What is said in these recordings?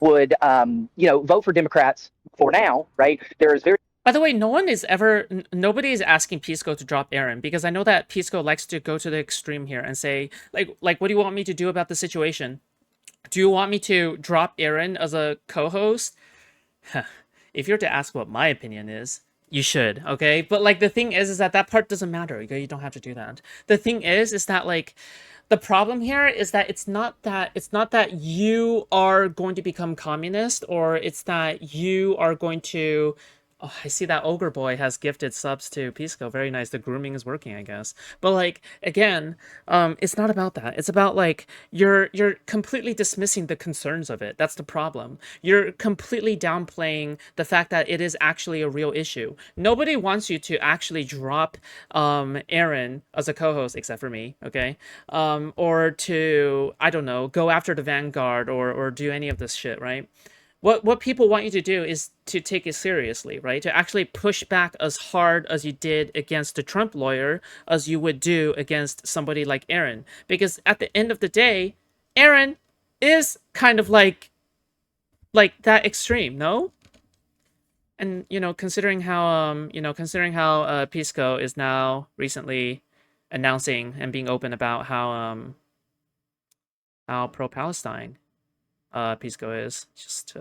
would, vote for Democrats for now, right? There's very By the way, nobody is asking Pisco to drop Aaron because I know that Pisco likes to go to the extreme here and say, what do you want me to do about the situation? Do you want me to drop Aaron as a co-host? If you're to ask what my opinion is, you should, okay? But like the thing is that that part doesn't matter. Okay? You don't have to do that. The thing is that like the problem here is that it's not that you are going to become communist or it's that you are going to. Oh, I see that Ogre Boy has gifted subs to Pisco. Very nice. The grooming is working, I guess. But like again, it's not about that. It's about like you're completely dismissing the concerns of it. That's the problem. You're completely downplaying the fact that it is actually a real issue. Nobody wants you to actually drop Aaron as a co-host, except for me, okay? Or to, I don't know, go after the Vanguard or do any of this shit, right? What people want you to do is to take it seriously, right? To actually push back as hard as you did against the Trump lawyer as you would do against somebody like Aaron. Because at the end of the day, Aaron is kind of like that extreme, no? And considering how Pisco is now recently announcing and being open about how pro-Palestine Pisco is. Just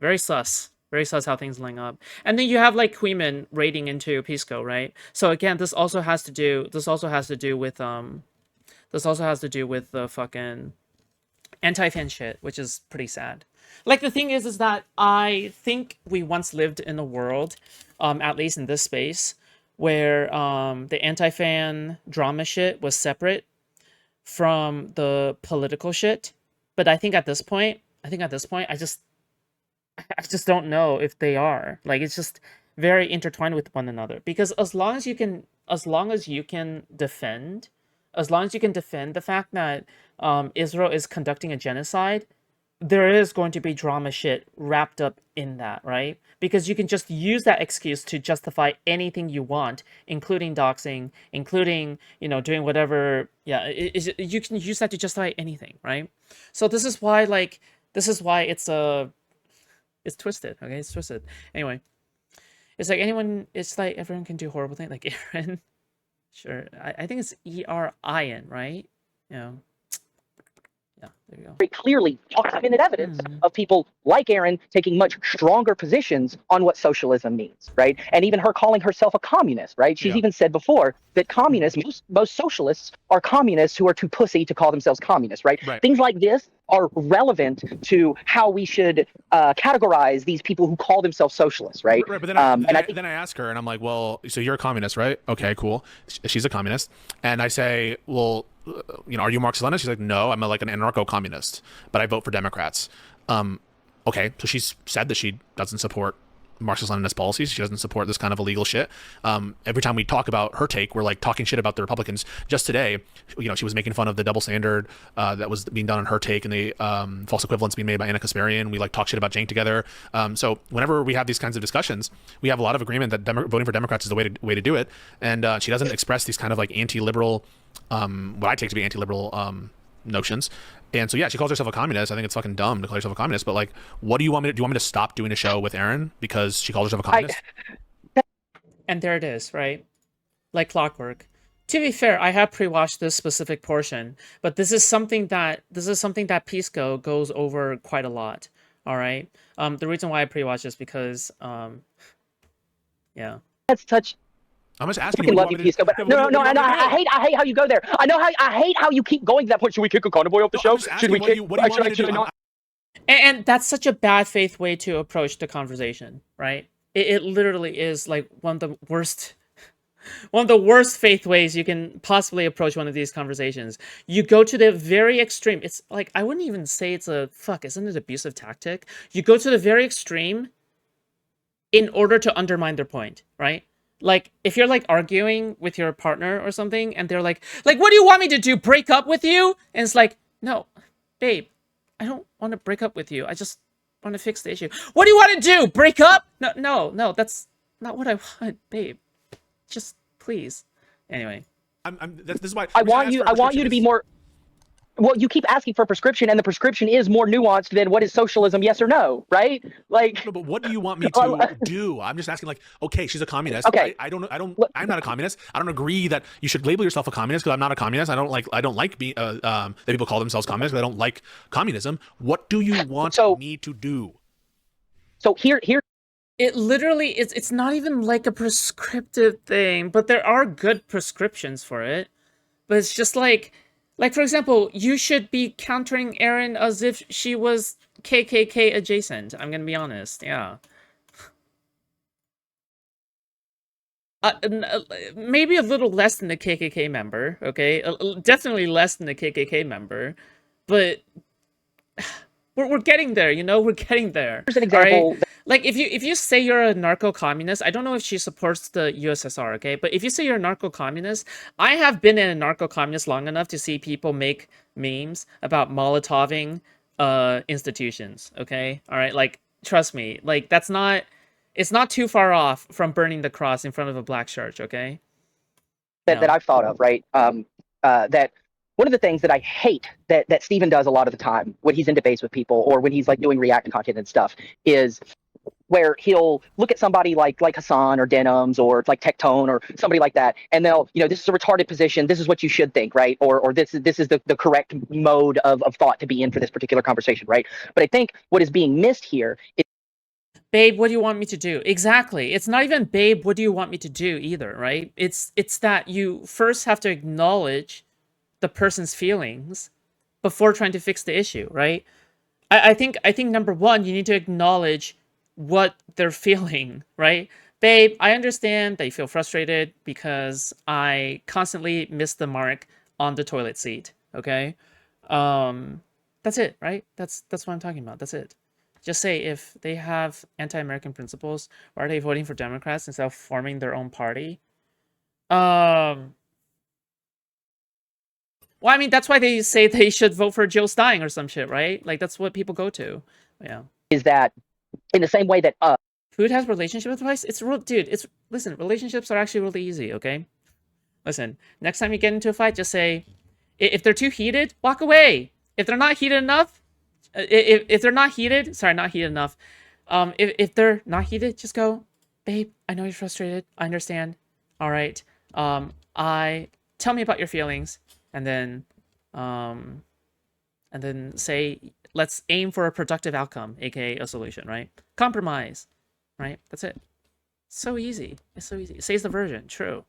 very sus. Very sus how things line up. And then you have like Queeman raiding into Pisco, right? So again, this also has to do with the fucking anti-fan shit, which is pretty sad. Like the thing is that I think we once lived in a world, at least in this space, where the anti-fan drama shit was separate from the political shit. But I think at this point, I just don't know if they are. Like it's just very intertwined with one another. Because as long as you can defend the fact that Israel is conducting a genocide, there is going to be drama shit wrapped up in that, right? Because you can just use that excuse to justify anything you want, including doxing, including, doing whatever. Yeah, you can use that to justify anything, right? So this is why it's twisted, okay? It's twisted. Anyway, it's like everyone can do horrible things, like Aaron. Sure, I think it's Erin, right? Yeah, yeah, there you go. very clearly documented evidence Hmm. of people like Aaron taking much stronger positions on what socialism means, right? And even her calling herself a communist, right? She's Yeah. even said before that communists, most socialists are communists who are too pussy to call themselves communists, right? Right. Things like this are relevant to how we should categorize these people who call themselves socialists, right? Right, but then I, And I think then I ask her, and I'm like, well, so you're a communist, right? Okay, cool. She's a communist, and I say, well, are you Marxist-Leninist? She's like, no, I'm like an anarcho-communist, but I vote for Democrats. Okay, so she's said that she doesn't support Marxist-Leninist policies. She doesn't support this kind of illegal shit. Every time we talk about her take, we're like talking shit about the Republicans. Just today, she was making fun of the double standard that was being done on her take and the false equivalence being made by Anna Kasparian. We like talk shit about Cenk together. So whenever we have these kinds of discussions, we have a lot of agreement that voting for Democrats is the way to do it. And she doesn't express these kind of like anti-liberal, what I take to be anti-liberal notions. And so, yeah, she calls herself a communist. I think it's fucking dumb to call herself a communist. But like, what do you want me to do? You want me to stop doing a show with Erin because she calls herself a communist? And there it is, right? Like clockwork. To be fair, I have pre-watched this specific portion, but this is something that Pisco goes over quite a lot. All right. The reason why I pre-watched is because yeah. that's touch I'm just asking you. fucking What love do you, you want me Pisco, but to? no, no, no, What do you no. want me to do? I hate how you go there. I hate how you keep going to that point. Should we kick a Conor Boy off the No, I'm show? just Should asking. we What do kick? you want me to Should I do? not? And that's such a bad faith way to approach the conversation, right? It literally is like one of the worst faith ways you can possibly approach one of these conversations. You go to the very extreme. It's like I wouldn't even say isn't it abusive tactic? You go to the very extreme in order to undermine their point, right? Like if you're like arguing with your partner or something and they're like what do you want me to do? Break up with you? And it's like, "No, babe, I don't want to break up with you. I just want to fix the issue." "What do you want to do? Break up?" No, no, no, that's not what I want, babe. Just please. Anyway. This is why I the reason want asked you. for I want you to prescription be is- more. well, you keep asking for a prescription, and the prescription is more nuanced than what is socialism, yes or no, right? Like, No, but what do you want me to do? I'm just asking, like, okay, she's a communist. Okay. I'm not a communist. I don't agree that you should label yourself a communist because I'm not a communist. I don't like being that people call themselves communists because I don't like communism. What do you want me to do? So here It literally it's not even like a prescriptive thing, but there are good prescriptions for it. But it's just like for example, you should be countering Erin as if she was KKK adjacent. I'm gonna be honest, yeah. Maybe a little less than a KKK member, okay? Definitely less than a KKK member, but we're getting there, you know? We're getting there. here's an example. Right? Like, if you say you're a narco-communist, I don't know if she supports the USSR, okay? But if you say you're a narco-communist, I have been in a narco-communist long enough to see people make memes about Molotoving institutions, okay? All right, like, trust me. Like, it's not too far off from burning the cross in front of a black church, okay? That I've thought of, right? That one of the things that I hate that Steven does a lot of the time when he's in debates with people or when he's like doing react content and stuff is where he'll look at somebody like Hasan or Denims or like Tectone or somebody like that, and they'll, this is a retarded position, this is what you should think, right? Or this is the correct mode of thought to be in for this particular conversation, right? But I think what is being missed here is, babe, what do you want me to do? Exactly. It's not even, babe, what do you want me to do either, right? It's that you first have to acknowledge the person's feelings before trying to fix the issue, right? I think number one, you need to acknowledge what they're feeling, right? Babe, I understand that you feel frustrated because I constantly miss the mark on the toilet seat, okay? That's it, right? That's what I'm talking about. That's it. Just say if they have anti-American principles, why are they voting for Democrats instead of forming their own party? Well, I mean, that's why they say they should vote for Jill Stein or some shit, right? Like, that's what people go to. Yeah. is that in the same way that Food has relationship advice? It's real, dude. Listen, relationships are actually really easy, okay? Listen, next time you get into a fight, just say, if they're too heated, walk away. If they're not heated enough, if they're not heated, sorry, not heated enough. If they're not heated, just go, babe, I know you're frustrated. I understand. All right. Tell me about your feelings, and then say, let's aim for a productive outcome, aka a solution, right? Compromise, right? That's it. So easy. It's so easy. It saves the virgin. True.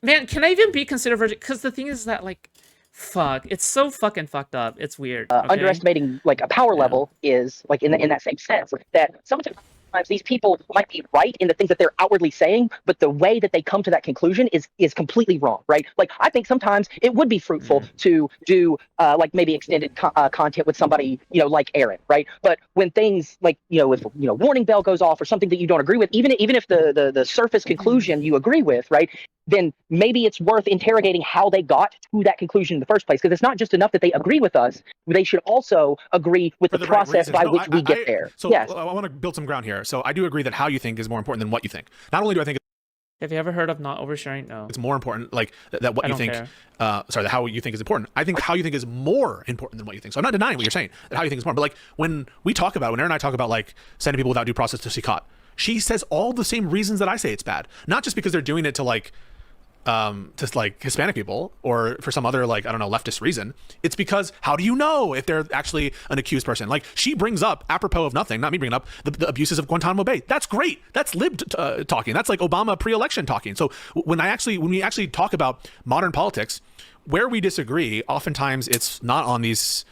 Man, can I even be considered virgin? Because the thing is that, like, fuck, it's so fucking fucked up. It's weird. Okay? underestimating like a power level is like in that same sense that sometimes these people might be right in the things that they're outwardly saying, but the way that they come to that conclusion is completely wrong, right? Like, I think sometimes it would be fruitful to do like maybe extended content with somebody, like Erin, right? But when things like, if warning bell goes off or something that you don't agree with, even if the surface conclusion you agree with, right? Then maybe it's worth interrogating how they got to that conclusion in the first place. Because it's not just enough that they agree with us; they should also agree with the process by which we get there. So yes. I want to build some ground here. So I do agree that how you think is more important than what you think. Not only do I think have you ever heard of not oversharing? No. It's more important, like that what you think. That how you think is important. I think how you think is more important than what you think. So I'm not denying what you're saying. That how you think is more. But like when Erin and I talk about like sending people without due process to Sikat, she says all the same reasons that I say it's bad. Not just because they're doing it to like Hispanic people or for some other like, I don't know, leftist reason. It's because how do you know if they're actually an accused person? Like she brings up, apropos of nothing, not me bringing up the abuses of Guantanamo Bay. That's great. That's lib talking. That's like Obama pre-election talking. So when we actually talk about modern politics, where we disagree, oftentimes it's not on these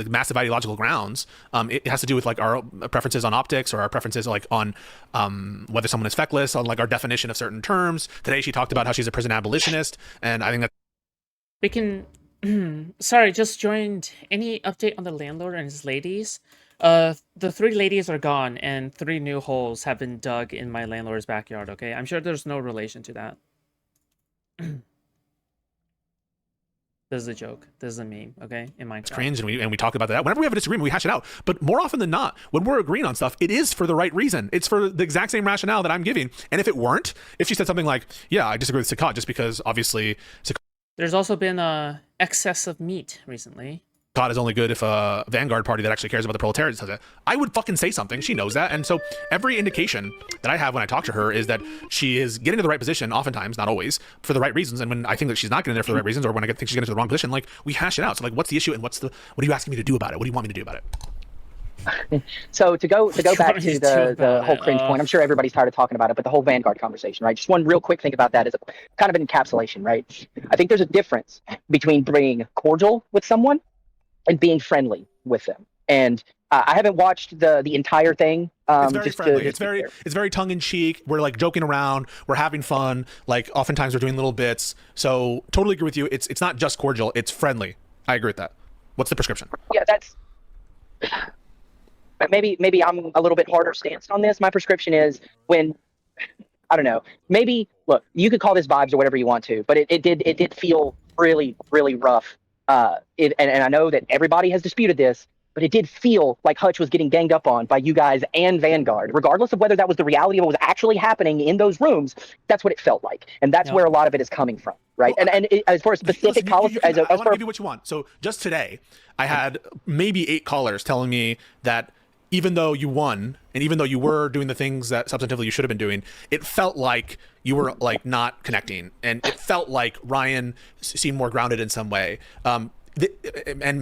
massive ideological grounds. It has to do with like our preferences on optics or our preferences like on whether someone is feckless, on like our definition of certain terms. Today she talked about how she's a prison abolitionist, and I think that we can sorry, just joined. Any update on the landlord and his ladies? The 3 ladies are gone and 3 new holes have been dug in my landlord's backyard, okay? I'm sure there's no relation to that. This is a joke. This is a meme, okay? In Minecraft. It's cringe, and we talk about that. Whenever we have a disagreement, we hash it out. But more often than not, when we're agreeing on stuff, it is for the right reason. It's for the exact same rationale that I'm giving. And if it weren't, if she said something like, yeah, I disagree with Sikat just because obviously Sikat There's also been excess of meat recently. COD is only good if a Vanguard party that actually cares about the proletariat says it. I would fucking say something. She knows that. And so every indication that I have when I talk to her is that she is getting to the right position, oftentimes, not always, for the right reasons. And when I think that she's not getting there for the right reasons, or when I think she's getting to the wrong position, like, we hash it out. So, like, what's the issue and what are you asking me to do about it? What do you want me to do about it? So to go back to the whole cringe it? point, I'm sure everybody's tired of talking about it, but the whole Vanguard conversation, right? Just one real quick thing about that is a kind of an encapsulation, right? I think there's a difference between being cordial with someone and being friendly with them. And I haven't watched the entire thing. It's very friendly. It's very tongue in cheek. We're like joking around. We're having fun. Like oftentimes we're doing little bits. So totally agree with you. It's not just cordial. It's friendly. I agree with that. What's the prescription? Yeah, that's maybe I'm a little bit harder stanced on this. My prescription is when, I don't know, maybe look, you could call this vibes or whatever you want to, but it did feel really, really rough. And I know that everybody has disputed this, but it did feel like Hutch was getting ganged up on by you guys and Vanguard, regardless of whether that was the reality of what was actually happening in those rooms. That's what it felt like, and that's where a lot of it is coming from, right? Well, and as far as specific policy, I want to give you what you want. So just today, I had maybe 8 callers telling me that even though you won and even though you were doing the things that substantively you should have been doing, it felt like you were like not connecting, and it felt like Ryan seemed more grounded in some way. And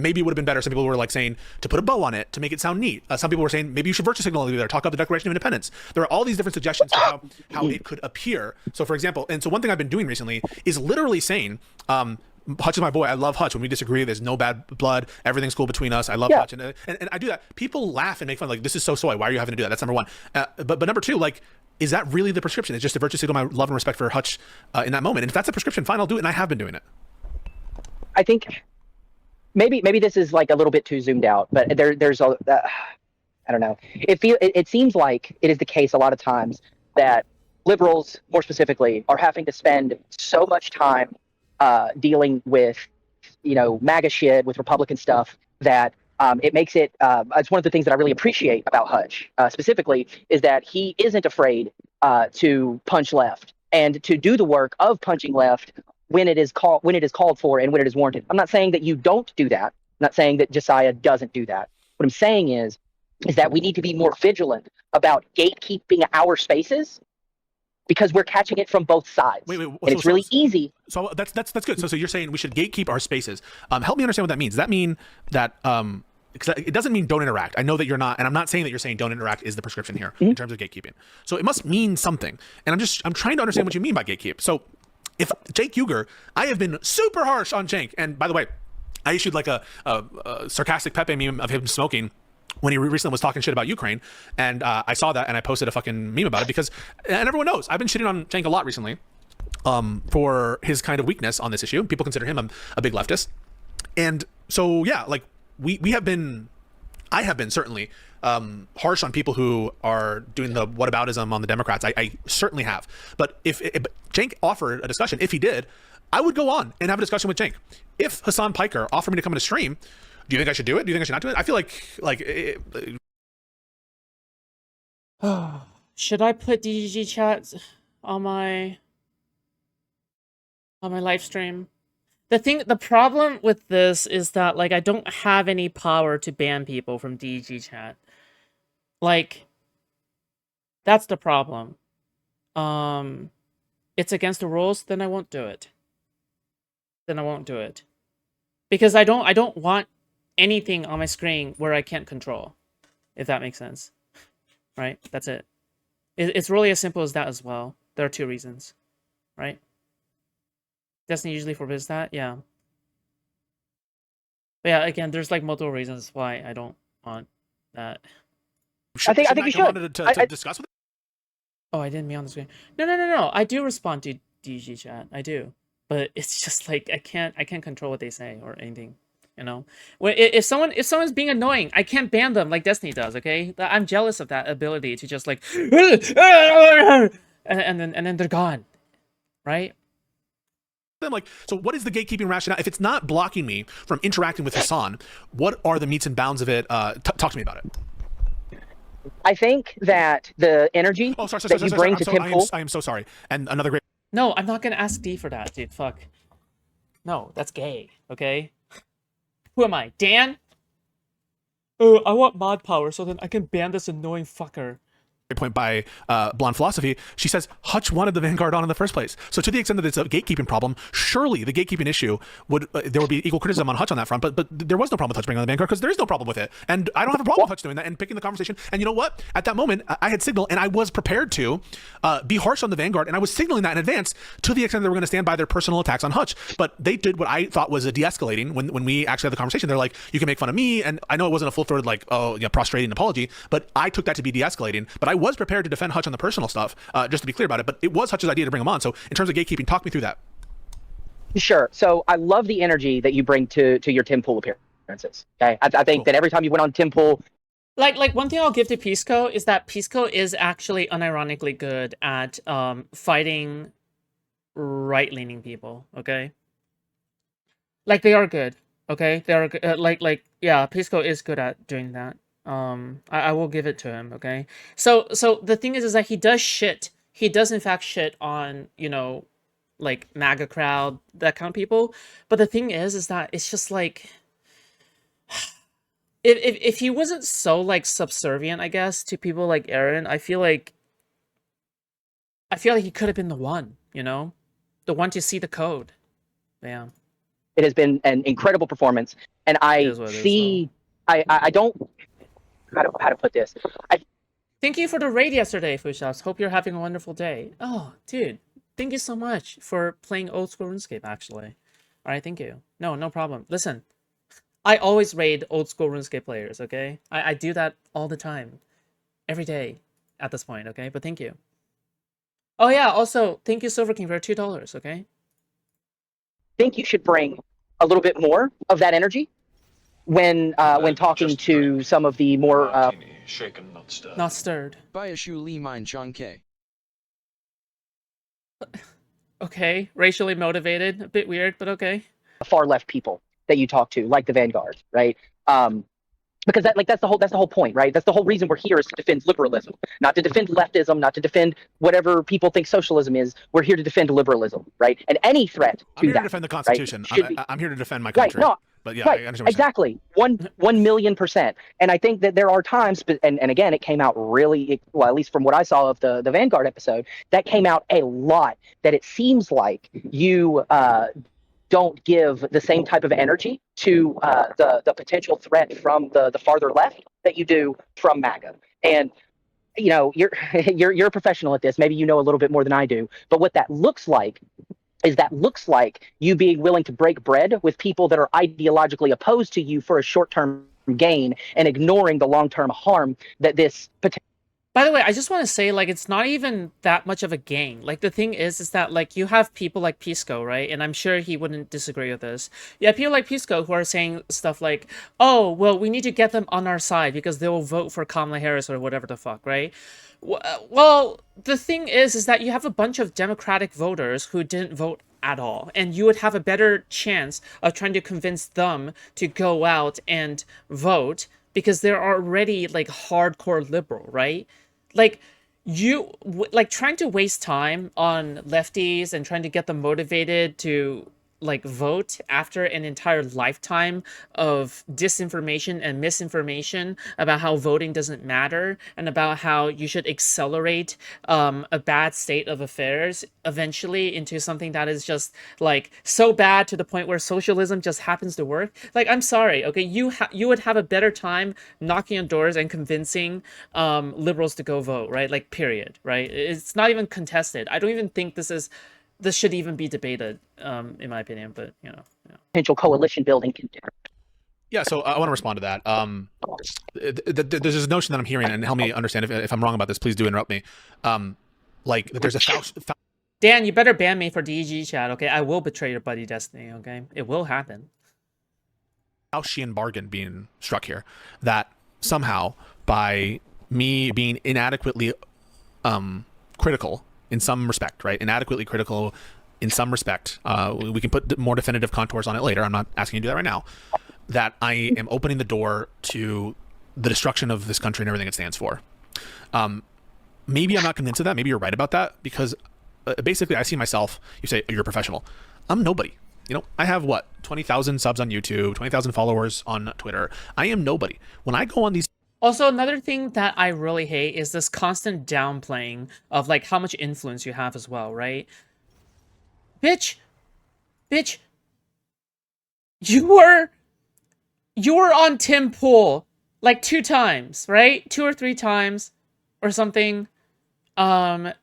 maybe it would have been better. Some people were like saying to put a bow on it to make it sound neat. Some people were saying maybe you should virtue signal there, talk about the Declaration of Independence. There are all these different suggestions for how it could appear. So for example, and so one thing I've been doing recently is literally saying, Hutch is my boy. I love Hutch. When we disagree, there's no bad blood. Everything's cool between us. I love Hutch, and I do that. People laugh and make fun. Like, this is so soy. Why are you having to do that? That's number one. But number two, like, is that really the prescription? It's just to virtue signal my love and respect for Hutch in that moment. And if that's a prescription, fine, I'll do it. And I have been doing it. I think maybe this is like a little bit too zoomed out, but there's a I don't know. It seems like it is the case a lot of times that liberals, more specifically, are having to spend so much time dealing with, MAGA shit, with Republican stuff, that it makes it, it's one of the things that I really appreciate about Hutch, specifically, is that he isn't afraid to punch left and to do the work of punching left when it is called for and when it is warranted. I'm not saying that you don't do that. I'm not saying that Josiah doesn't do that. What I'm saying is that we need to be more vigilant about gatekeeping our spaces, because we're catching it from both sides. And it's really easy. So that's good. So you're saying we should gatekeep our spaces. Help me understand what that means. Does that mean that because it doesn't mean don't interact. I know that you're not, and I'm not saying that you're saying don't interact is the prescription here in terms of gatekeeping. So it must mean something. And I'm trying to understand what you mean by gatekeep. So if Jake Uger, I have been super harsh on Jake, and by the way, I issued like a sarcastic Pepe meme of him smoking when he recently was talking shit about Ukraine, and I saw that and I posted a fucking meme about it because, and everyone knows, I've been shitting on Cenk a lot recently for his kind of weakness on this issue. People consider him a big leftist. And so, yeah, like I have been certainly harsh on people who are doing the whataboutism on the Democrats. I certainly have. But if Cenk offered a discussion, if he did, I would go on and have a discussion with Cenk. If Hasan Piker offered me to come in a stream, do you think I should do it? Do you think I should not do it? I feel like should I put DGG chats on my live stream? The problem with this is that, like, I don't have any power to ban people from DGG chat. Like, that's the problem. It's against the rules, then I won't do it. Because I don't want anything on my screen where I can't control, if that makes sense. Right? That's it. It's really as simple as that as well. There are 2 reasons. Right? Destiny usually forbids that, yeah. But yeah, again, there's like multiple reasons why I don't want that. I think you should. Wanted to discuss with it? Oh, I didn't mean on the screen. No. I do respond to DG chat. I do. But it's just like I can't control what they say or anything. If someone's being annoying, I can't ban them like Destiny does. Okay, I'm jealous of that ability to just like, and then they're gone, right? I'm like, so what is the gatekeeping rationale? If it's not blocking me from interacting with Hasan, what are the metes and bounds of it? Talk to me about it. I think that the energy that you bring to Temple... I am so sorry. And another great... No, I'm not going to ask D for that, dude. Fuck. No, that's gay. Okay. Who am I, Dan? Oh, I want mod power so then I can ban this annoying fucker. Point by Blonde Philosophy, she says Hutch wanted the Vanguard on in the first place. So to the extent that it's a gatekeeping problem, surely the gatekeeping issue would there would be equal criticism on Hutch on that front. But there was no problem with Hutch bringing on the Vanguard because there is no problem with it, and I don't have a problem with Hutch doing that and picking the conversation. And you know what? At that moment, I had signal, and I was prepared to be harsh on the Vanguard, and I was signaling that in advance to the extent that they were going to stand by their personal attacks on Hutch. But they did what I thought was a de-escalating when we actually had the conversation. They're like, you can make fun of me, and I know it wasn't a full-throated like prostrating apology, but I took that to be de-escalating. But I was prepared to defend Hutch on the personal stuff, just to be clear about it, but it was Hutch's idea to bring him on. So in terms of gatekeeping, talk me through that. Sure. So I love the energy that you bring to your Tim Pool appearances. Okay, I think that every time you went on Tim Pool, Like one thing I'll give to Pisco is that Pisco is actually unironically good at fighting right-leaning people. Okay, like they are good. Okay, they are yeah, Pisco is good at doing that. I will give it to him. Okay, so the thing is that he does shit. He does in fact shit on like MAGA crowd, that kind of people. But the thing is that it's just like if he wasn't so like subservient, I guess, to people like Aaron, I feel like he could have been the one, the one to see the code. Yeah, it has been an incredible performance, and I see. I don't. How to put this? Thank you for the raid yesterday, Foodshops. Hope you're having a wonderful day. Oh, dude, thank you so much for playing old school RuneScape, actually. All right, thank you. No problem. Listen, I always raid old school RuneScape players, okay? I do that all the time. Every day at this point, okay? But thank you. Oh, yeah, also, thank you, Silver King, for $2, okay? I think you should bring a little bit more of that energy when talking to some of the more shaken, not stirred. Not stirred. Bayashu Li Mine Chong K. Okay, racially motivated, a bit weird, but okay. far left people that you talk to, like the Vanguard, right? Because that's the whole point, right? That's the whole reason we're here, is to defend liberalism, not to defend leftism, not to defend whatever people think socialism is. We're here to defend liberalism, right? And any threat to I'm here that, to defend the Constitution. Right, I'm here to defend my country. Right, no, but yeah, right, I understand what exactly. 1,000,000%. And I think that there are times, and again, it came out really, well, at least from what I saw of the Vanguard episode, that came out a lot, that it seems like you don't give the same type of energy to the potential threat from the farther left that you do from MAGA. And you're a professional at this. Maybe you know a little bit more than I do. But what that looks like is you being willing to break bread with people that are ideologically opposed to you for a short-term gain, and ignoring the long-term harm that this potential. By the way, I just want to say, like, it's not even that much of a gain. Like, the thing is that, like, you have people like Pisco, right? And I'm sure he wouldn't disagree with this. You have people like Pisco who are saying stuff like, oh, well, we need to get them on our side because they will vote for Kamala Harris or whatever the fuck, right? Well, the thing is that you have a bunch of Democratic voters who didn't vote at all, and you would have a better chance of trying to convince them to go out and vote because they're already, like, hardcore liberal, right? Like, trying to waste time on lefties and trying to get them motivated to, like, vote after an entire lifetime of disinformation and misinformation about how voting doesn't matter and about how you should accelerate a bad state of affairs eventually into something that is just, like, so bad to the point where socialism just happens to work. Like, I'm sorry, okay, you would have a better time knocking on doors and convincing liberals to go vote, right? Like, period, right? It's not even contested. I don't even think this should even be debated, in my opinion, but, yeah. Potential coalition building can do. Yeah, so I want to respond to that. There's this notion that I'm hearing, and help me understand if I'm wrong about this. Please do interrupt me. Like, there's a Dan, you better ban me for DEG chat, okay? I will betray your buddy Destiny, okay? It will happen. Faustian bargain being struck here, that somehow by me being inadequately critical in some respect, right? Inadequately critical in some respect. We can put more definitive contours on it later. I'm not asking you to do that right now. That I am opening the door to the destruction of this country and everything it stands for. Maybe I'm not convinced of that. Maybe you're right about that, because basically I see myself, you say, you're a professional. I'm nobody. I have what, 20,000 subs on YouTube, 20,000 followers on Twitter. I am nobody. When I go on these Also, another thing that I really hate is this constant downplaying of like how much influence you have as well, right? Bitch, you were on Tim Pool like 2 times, right? 2 or 3 times or something. Like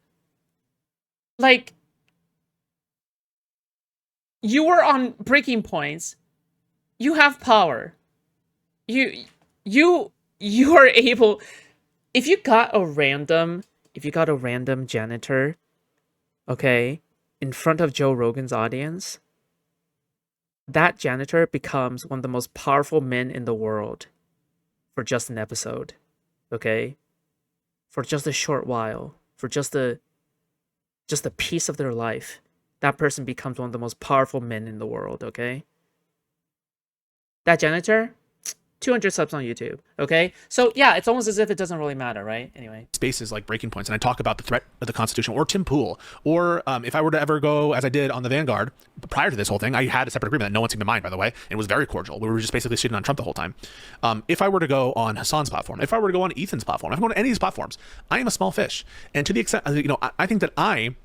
you were on Breaking Points. You have power. You are able. If you got a random janitor, okay, in front of Joe Rogan's audience, that janitor becomes one of the most powerful men in the world for just an episode, okay? For just a short while, for just a piece of their life, that person becomes one of the most powerful men in the world, okay? That janitor, 200 subs on YouTube, okay? So, yeah, it's almost as if it doesn't really matter, right? Anyway. spaces like Breaking Points, and I talk about the threat of the Constitution, or Tim Pool, or if I were to ever go, as I did on the Vanguard, prior to this whole thing, I had a separate agreement that no one seemed to mind, by the way, and it was very cordial. We were just basically shitting on Trump the whole time. If I were to go on Hasan's platform, if I were to go on Ethan's platform, if I go to any of these platforms, I am a small fish. And to the extent, I think that I'm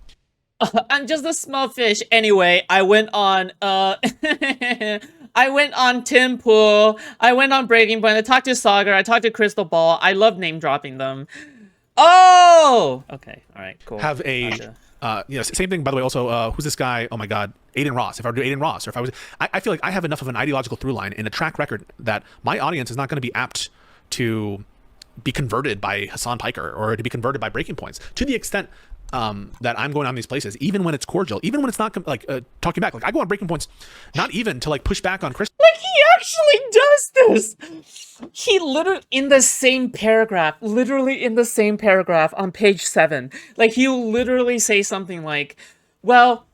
just a small fish. Anyway, I went on I went on Tim Pool. I went on Breaking Point. I talked to Sagar. I talked to Crystal Ball. I love name dropping them. Oh! Okay. All right. Cool. have a Gotcha. same thing, by the way. Also, who's this guy? Oh my God, Aiden Ross. If I were to do Aiden Ross, or if I feel like I have enough of an ideological through line and a track record that my audience is not going to be apt to be converted by Hasan Piker or to be converted by Breaking Points to the extent that I'm going on these places, even when it's cordial, even when it's not talking back. Like I go on Breaking Points, not even to like push back on Chris. Like, he actually does this! He literally, in the same paragraph, on page 7, like, he'll literally say something like, well,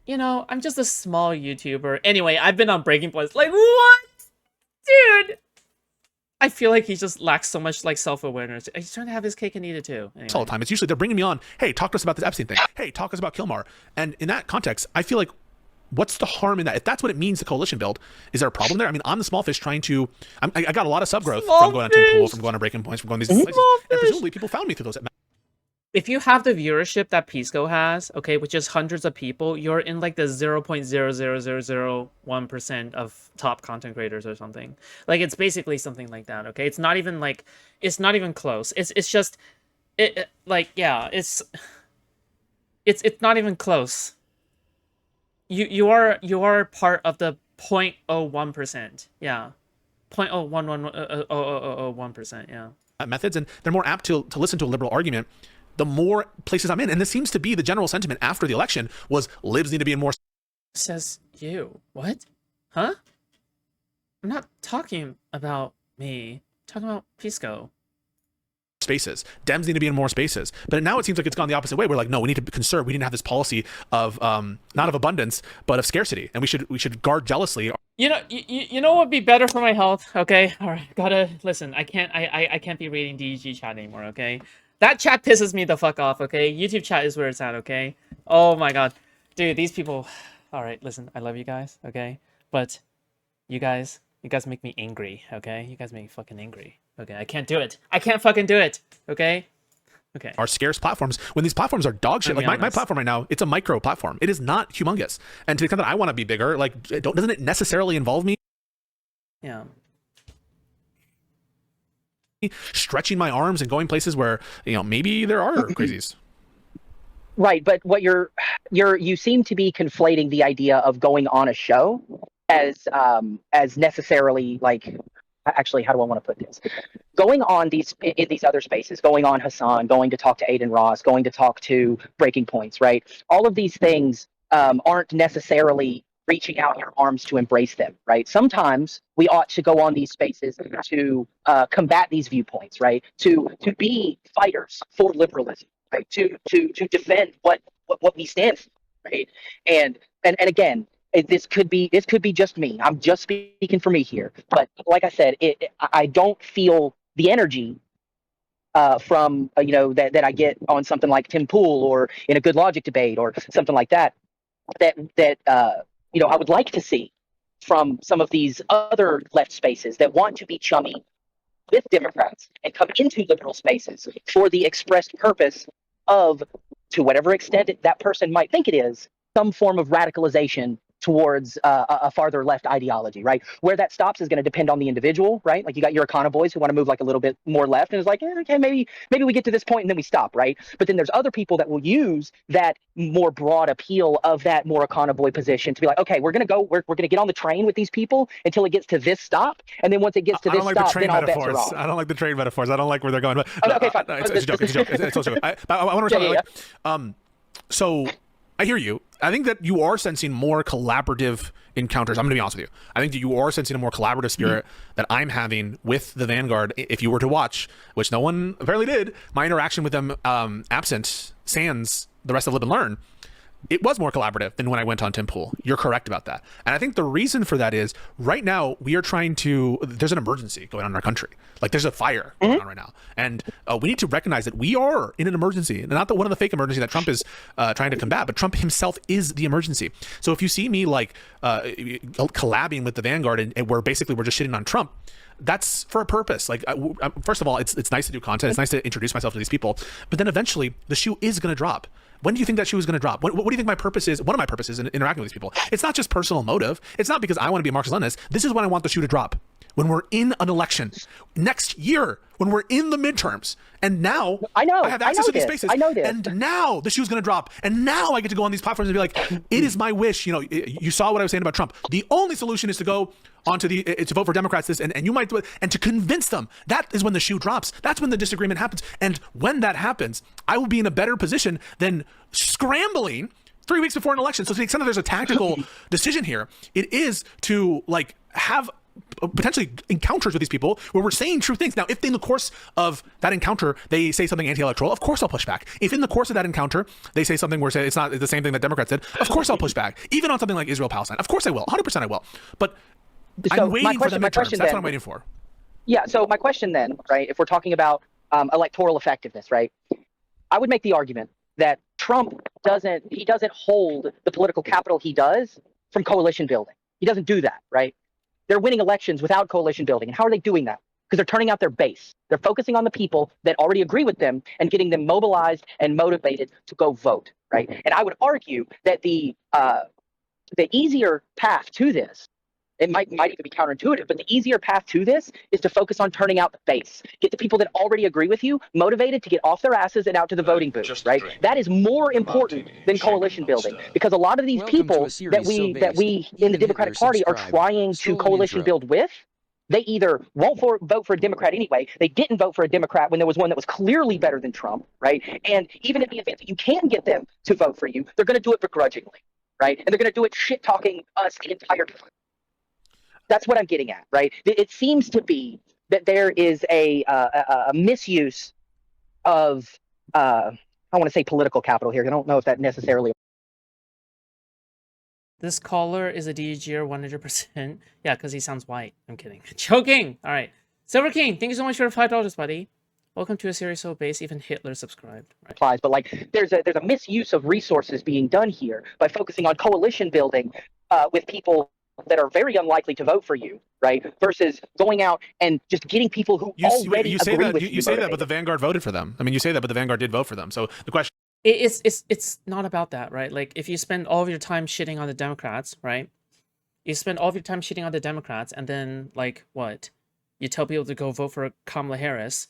I'm just a small YouTuber. Anyway, I've been on Breaking Points. Like, what? Dude! I feel like he just lacks so much, like, self-awareness. He's trying to have his cake and eat it, too. Anyway. All the time. It's usually they're bringing me on. Hey, talk to us about this Epstein thing. Hey, talk to us about Kilmar. And in that context, I feel like, what's the harm in that? If that's what it means to coalition build, is there a problem there? I mean, I'm the small fish trying to. I got a lot of sub growth from going on Tim Pool, from going on Breaking Points, from going to these places, and presumably people found me through those. If you have the viewership that Pisco has, okay, which is hundreds of people, you're in like the 0.00001% of top content creators or something. Like, it's basically something like that, okay? It's not even close. It's just it's not even close. You are part of the 0.01%. Yeah. 0.01%, yeah. Methods, and they're more apt to listen to a liberal argument the more places I'm in. And this seems to be the general sentiment after the election was libs need to be in more. Says you. What? Huh? I'm not talking about me. I'm talking about Pisco. Spaces. Dems need to be in more spaces. But now it seems like it's gone the opposite way. We're like, no, we need to conserve. We didn't have this policy of not of abundance, but of scarcity. And we should guard jealously. You know what would be better for my health? Okay, all right. Gotta listen. I can't be reading DEG chat anymore. Okay, that chat pisses me the fuck off. Okay, YouTube chat is where it's at. Okay. Oh my god, dude, these people. All right, listen. I love you guys. Okay, but you guys make me angry. Okay, you guys make me fucking angry. Okay, I can't do it. I can't fucking do it. Okay. Okay. Our scarce platforms, when these platforms are dog shit, like my platform right now, it's a micro platform. It is not humongous. And to the extent that I want to be bigger, like, doesn't it necessarily involve me? Yeah. Stretching my arms and going places where, maybe there are crazies. Right, but what you seem to be conflating the idea of going on a show as necessarily, like, actually, how do I want to put this? Going on in these other spaces, going on Hasan, going to talk to Aiden Ross, going to talk to Breaking Points, right? All of these things aren't necessarily reaching out your arms to embrace them, right? Sometimes we ought to go on these spaces to combat these viewpoints, right? To be fighters for liberalism, right? To defend what we stand for, right? And again, this could be just me. I'm just speaking for me here, but like I said, I don't feel the energy from that I get on something like Tim Pool or in a Good Logic debate or something like that I would like to see from some of these other left spaces that want to be chummy with Democrats and come into liberal spaces for the expressed purpose of, to whatever extent that person might think it is, some form of radicalization towards a farther left ideology, right? Where that stops is going to depend on the individual, right? Like you got your Econo boys who want to move like a little bit more left, and it's like, okay, maybe we get to this point and then we stop, right? But then there's other people that will use that more broad appeal of that more Econo boy position to be like, okay, we're going to get on the train with these people until it gets to this stop, and then once it gets to this stop, then all bets are off. I don't like the train metaphors. I don't like where they're going. But, okay, fine. It's a joke. It's a joke. It's also. I want to respond. So I hear you. I think that you are sensing more collaborative encounters. I'm going to be honest with you. I think that you are sensing a more collaborative spirit that I'm having with the Vanguard. If you were to watch, which no one apparently did, my interaction with them absent sans the rest of Live and Learn, it was more collaborative than when I went on Tim Pool. You're correct about that. And I think the reason for that is right now we are there's an emergency going on in our country. Like there's a fire going on right now. And we need to recognize that we are in an emergency. And not that one of the fake emergency that Trump is trying to combat, but Trump himself is the emergency. So if you see me like collabing with the Vanguard and we're just shitting on Trump, that's for a purpose. Like, first of all, it's nice to do content. It's nice to introduce myself to these people. But then eventually the shoe is going to drop. When do you think that shoe is going to drop? What do you think my purpose is? One of my purposes in interacting with these people. It's not just personal motive. It's not because I want to be a Marxist-Leninist. This is when I want the shoe to drop. When we're in an election next year, when we're in the midterms, and now I have access to these spaces. And now the shoe's going to drop. And now I get to go on these platforms and be like, it is my wish. You saw what I was saying about Trump. The only solution is to go onto to vote for Democrats, and you might do it, and to convince them. That is when the shoe drops. That's when the disagreement happens. And when that happens, I will be in a better position than scrambling 3 weeks before an election. So to the extent that there's a tactical decision here, it is to like have potentially encounters with these people where we're saying true things. Now, if in the course of that encounter they say something anti-electoral, of course I'll push back. If in the course of that encounter they say something where it's not the same thing that Democrats did, of course I'll push back. Even on something like Israel-Palestine, of course I will. 100% I will. But so I'm waiting for the midterms. That's what I'm waiting for. Yeah. So my question then, right, if we're talking about electoral effectiveness, right, I would make the argument that Trump doesn't hold the political capital he does from coalition building. He doesn't do that, right? They're winning elections without coalition building. And how are they doing that? Because they're turning out their base. They're focusing on the people that already agree with them and getting them mobilized and motivated to go vote, right? And I would argue that the easier path to this, it might even be counterintuitive, but the easier path to this is to focus on turning out the base. Get the people that already agree with you motivated to get off their asses and out to the voting booth, right? That is more important than coalition building, because a lot of these people that we in the Democratic Party are trying to coalition build with, they either won't vote for a Democrat anyway. They didn't vote for a Democrat when there was one that was clearly better than Trump, right? And even in the event that you can get them to vote for you, they're going to do it begrudgingly, right? And they're going to do it shit talking us the entire time. That's what I'm getting at, right? It seems to be that there is a misuse of, I want to say political capital here. I don't know if that necessarily. This caller is a DGer 100%. Yeah, because he sounds white. I'm kidding. Joking! All right. Silver King, thank you so much for the $5, buddy. Welcome to a series so base. Even Hitler subscribed. Right. Applies, but like there's a misuse of resources being done here by focusing on coalition building with people that are very unlikely to vote for you, right? Versus going out and just getting people who already agree with you. You say that, but the Vanguard voted for them. I mean, you say that, but the Vanguard did vote for them. So the question. It's not about that, right? Like if you spend all of your time shitting on the Democrats, right? You spend all of your time shitting on the Democrats, and then like what? You tell people to go vote for Kamala Harris.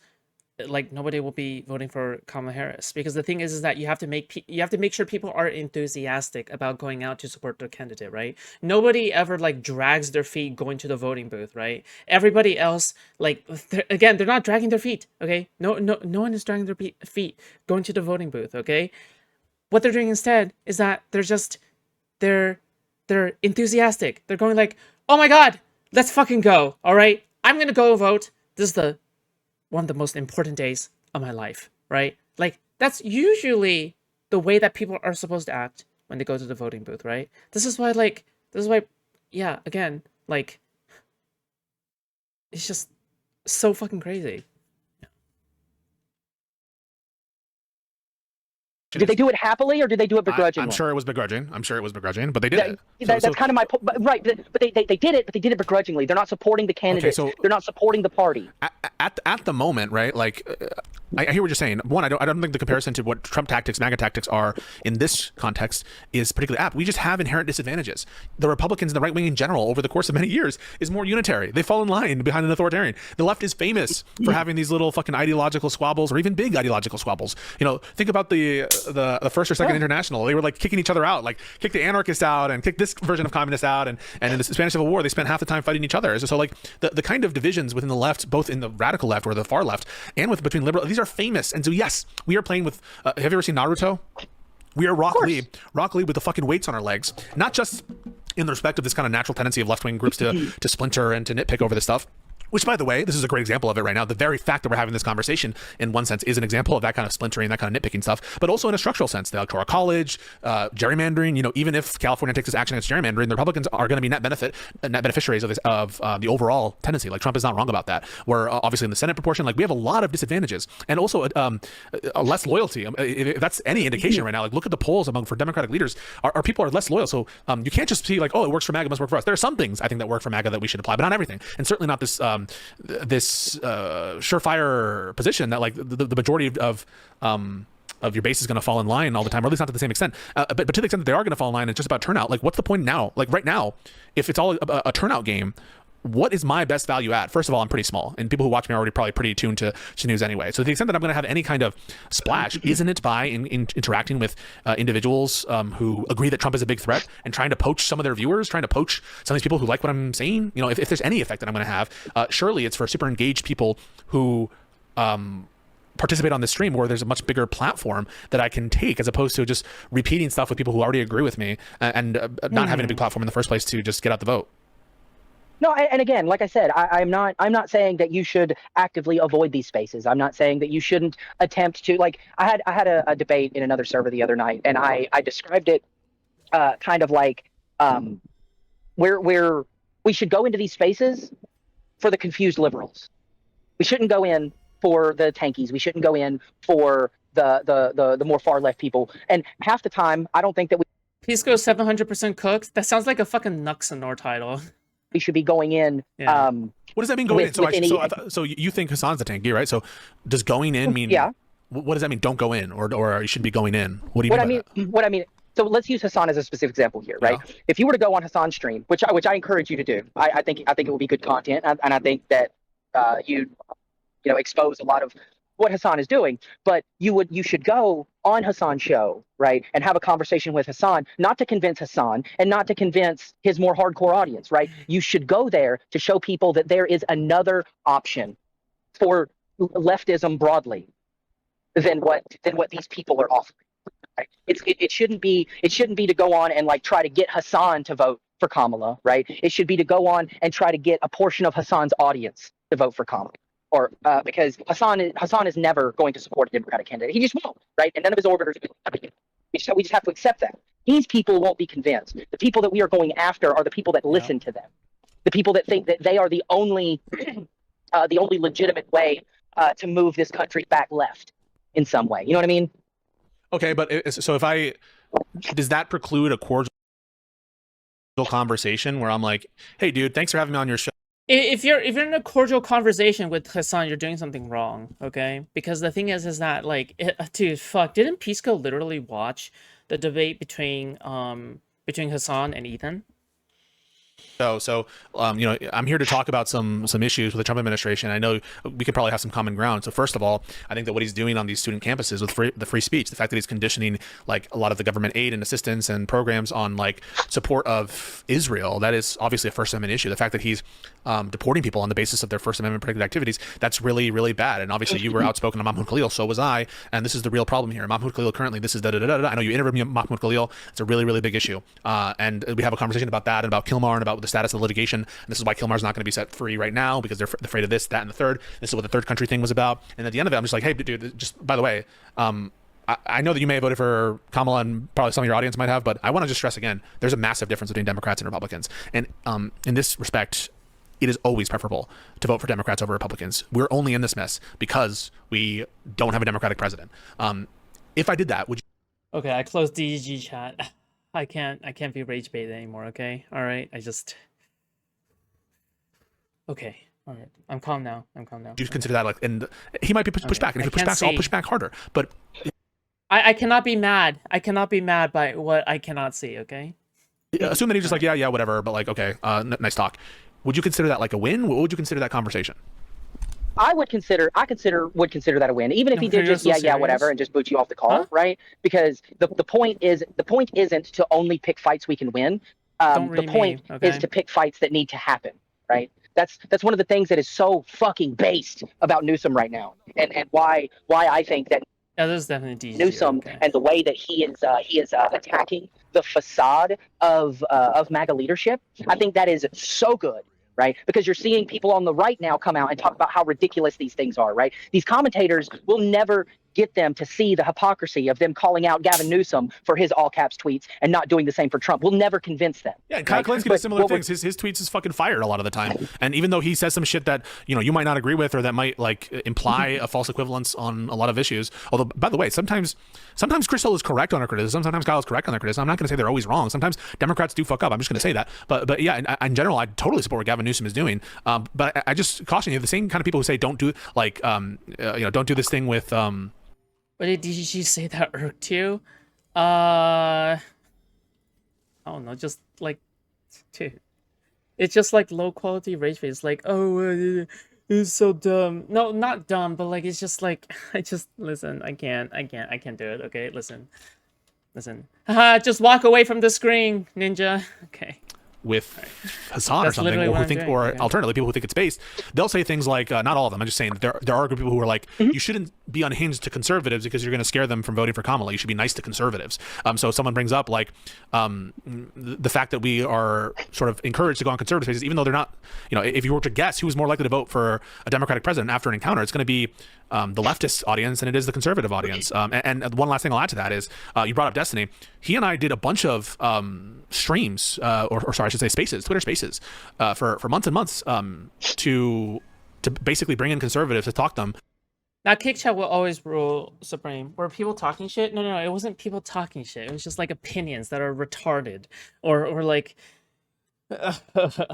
Like nobody will be voting for Kamala Harris, because the thing is that you have to make sure people are enthusiastic about going out to support their candidate, right? Nobody ever like drags their feet going to the voting booth, right? Everybody else, like they're not dragging their feet, okay? No one is dragging their feet going to the voting booth, okay? What they're doing instead is that they're enthusiastic. They're going like, oh my god, let's fucking go, all right? I'm gonna go vote. This is one of the most important days of my life, right? Like, that's usually the way that people are supposed to act when they go to the voting booth, right? This is why, yeah, again, like, it's just so fucking crazy. Did they do it happily or did they do it begrudgingly? I'm sure it was begrudging. But they did it. That's kind of my point. Right, but they did it, but they did it begrudgingly. They're not supporting the candidate. so they're not supporting the party. At the moment, right? Like, I hear what you're saying. One, I don't think the comparison to what Trump tactics, MAGA tactics are in this context is particularly apt. We just have inherent disadvantages. The Republicans and the right wing in general, over the course of many years, is more unitary. They fall in line behind an authoritarian. The left is famous for having these little fucking ideological squabbles, or even big ideological squabbles. You know, think about the First or Second International. They were like kicking each other out, like kick the anarchists out and kick this version of communists out. And in the Spanish Civil War, they spent half the time fighting each other. So like the kind of divisions within the left, both in the radical left or the far left, and between liberal, these are famous. And so yes, we are playing with. Have you ever seen Naruto? We are Rock Lee with the fucking weights on our legs, not just in the respect of this kind of natural tendency of left wing groups to splinter and to nitpick over this stuff. Which, by the way, this is a great example of it right now. The very fact that we're having this conversation, in one sense, is an example of that kind of splintering, that kind of nitpicking stuff, but also in a structural sense. The Electoral College, gerrymandering, you know, even if California takes this action against gerrymandering, the Republicans are going to be net beneficiaries of this, of the overall tendency. Like, Trump is not wrong about that. We're obviously in the Senate proportion. Like, we have a lot of disadvantages and also a less loyalty. If that's any indication right now, like, look at the polls for Democratic leaders. Our people are less loyal. So you can't just see like, oh, it works for MAGA, it must work for us. There are some things I think that work for MAGA that we should apply, but not everything. And certainly not this surefire position that like the majority of your base is going to fall in line all the time, or at least not to the same extent. But to the extent that they are going to fall in line, it's just about turnout. Like, what's the point now? Like right now, if it's all a turnout game, what is my best value at? First of all, I'm pretty small, and people who watch me are already probably pretty tuned to news anyway. So to the extent that I'm going to have any kind of splash, isn't it by interacting with individuals who agree that Trump is a big threat and trying to poach some of their viewers, trying to poach some of these people who like what I'm saying? You know, if there's any effect that I'm going to have, surely it's for super engaged people who participate on this stream where there's a much bigger platform that I can take, as opposed to just repeating stuff with people who already agree with me and not having a big platform in the first place to just get out the vote. No, and again, like I said, I'm not saying that you should actively avoid these spaces. I'm not saying that you shouldn't attempt to, like, I had a debate in another server the other night, and I described it kind of like where we should go into these spaces for the confused liberals. We shouldn't go in for the tankies. We shouldn't go in for the more far left people. And half the time, I don't think that Pisco 700% cooked. That sounds like a fucking Nuxanor title. we should be going in. Yeah. What does that mean going in? So you think Hasan's the tanky, right? So does going in mean? Yeah. What does that mean? Don't go in, or you should be going in. What do you mean? What I mean. So let's use Hasan as a specific example here, right? Yeah. If you were to go on Hasan's stream, which I encourage you to do, I think it will be good content, and I think that you expose a lot of what Hasan is doing. But you should go on Hasan's show, right, and have a conversation with Hasan, not to convince Hasan and not to convince his more hardcore audience, right? You should go there to show people that there is another option for leftism broadly than what these people are offering. Right? It shouldn't be to go on and like try to get Hasan to vote for Kamala, right? It should be to go on and try to get a portion of Hasan's audience to vote for Kamala, or because Hasan is never going to support a Democratic candidate. He just won't, right? And none of his orbiters will. We just have to accept that. These people won't be convinced. The people that we are going after are the people that listen to them, the people that think that they are the only legitimate way to move this country back left in some way. You know what I mean? Okay, but so does that preclude a cordial conversation where I'm like, hey, dude, thanks for having me on your show? If you're in a cordial conversation with Hasan, you're doing something wrong, okay? Because the thing is that like, dude, fuck, didn't Pisco literally watch the debate between Hasan and Ethan? So I'm here to talk about some issues with the Trump administration. I know we could probably have some common ground. So first of all, I think that what he's doing on these student campuses with the free speech, the fact that he's conditioning like a lot of the government aid and assistance and programs on like support of Israel, that is obviously a First Amendment issue. The fact that he's deporting people on the basis of their First Amendment protected activities, that's really, really bad. And obviously you were outspoken on Mahmoud Khalil, so was I. And this is the real problem here. Mahmoud Khalil currently, this is da-da-da-da-da. I know you interviewed me on Mahmoud Khalil. It's a really, really big issue. And we have a conversation about that and about Kilmar and about the status of the litigation. And this is why Kilmar's not going to be set free right now, because they're afraid of this, that, and the third. This is what the third country thing was about. And at the end of it, I'm just like, hey, dude, just by the way, I know that you may have voted for Kamala and probably some of your audience might have, but I want to just stress again, there's a massive difference between Democrats and Republicans. And in this respect, it is always preferable to vote for Democrats over Republicans. We're only in this mess because we don't have a Democratic president. If I did that, would you? Okay, I closed DG chat. I can't be rage bait anymore, okay? Alright, okay. Alright. I'm calm now. You consider that like, and he might be pushed back, and if you push back, so I'll push back harder. But I cannot be mad. I cannot be mad by what I cannot see, okay? assume that he's just like, yeah, whatever, but like, okay, nice talk. Would you consider that like a win? What would you consider that conversation? would consider that a win, even if he did just whatever and just boot you off the call, right? Because the point isn't to only pick fights we can win. The point is to pick fights that need to happen, right? That's one of the things that is so fucking based about Newsom right now, and why I think that there's definitely Newsom and the way that he is attacking the facade of MAGA leadership. I think that is so good, right? Because you're seeing people on the right now come out and talk about how ridiculous these things are, right? These commentators will never get them to see the hypocrisy of them calling out Gavin Newsom for his all caps tweets and not doing the same for Trump. We'll never convince them. Yeah, and Kyle Kalinske does similar things. His tweets is fucking fired a lot of the time. And even though he says some shit that, you know, you might not agree with or that might like imply a false equivalence on a lot of issues. Although, by the way, sometimes Crystal is correct on her criticism. Sometimes Kyle is correct on their criticism. I'm not going to say they're always wrong. Sometimes Democrats do fuck up. I'm just going to say that. But yeah, in general, I totally support what Gavin Newsom is doing. But I just caution you, the same kind of people who say don't do like don't do this thing with What did DGG say that irked you? I don't know, just like, dude, it's just like low quality rage face. Like, oh, it's so dumb. No, not dumb, but like it's just like listen. I can't do it. Okay, listen. Just walk away from the screen, ninja. Okay. With Hasan or something, or who think, or alternatively, people who think it's based, they'll say things like, not all of them. I'm just saying there are people who are like, you shouldn't be unhinged to conservatives because you're going to scare them from voting for Kamala. You should be nice to conservatives. So someone brings up like the fact that we are sort of encouraged to go on conservative spaces, even though they're not. You know, if you were to guess who's more likely to vote for a Democratic president after an encounter, it's going to be the leftist audience than it is the conservative audience. And one last thing I'll add to that is you brought up Destiny. He and I did a bunch of streams, or sorry, I should say spaces, Twitter spaces, for months and months to basically bring in conservatives to talk to them. Now, Kick Chat will always rule supreme. Were people talking shit? No, it wasn't people talking shit. It was just like opinions that are retarded or like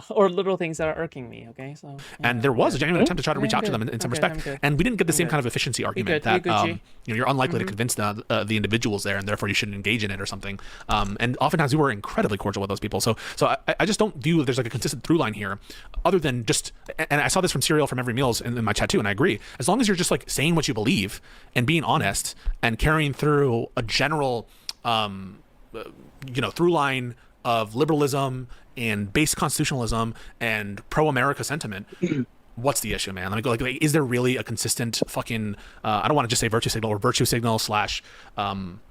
or little things that are irking me. Okay, so and there was a genuine attempt to try to reach out to them in some respect, and we didn't get the same kind of efficiency argument that you're unlikely to convince the individuals there, and therefore you shouldn't engage in it or something. And oftentimes we were incredibly cordial with those people. So I just don't view there's like a consistent through line here, other than just. And I saw this from Serial from Every Meals in my chat too, and I agree. As long as you're just like saying what you believe and being honest and carrying through a general, through line of liberalism and base constitutionalism and pro-America sentiment, what's the issue, man? Let me go. Like, is there really a consistent fucking? I don't want to just say virtue signal or virtue signal slash tone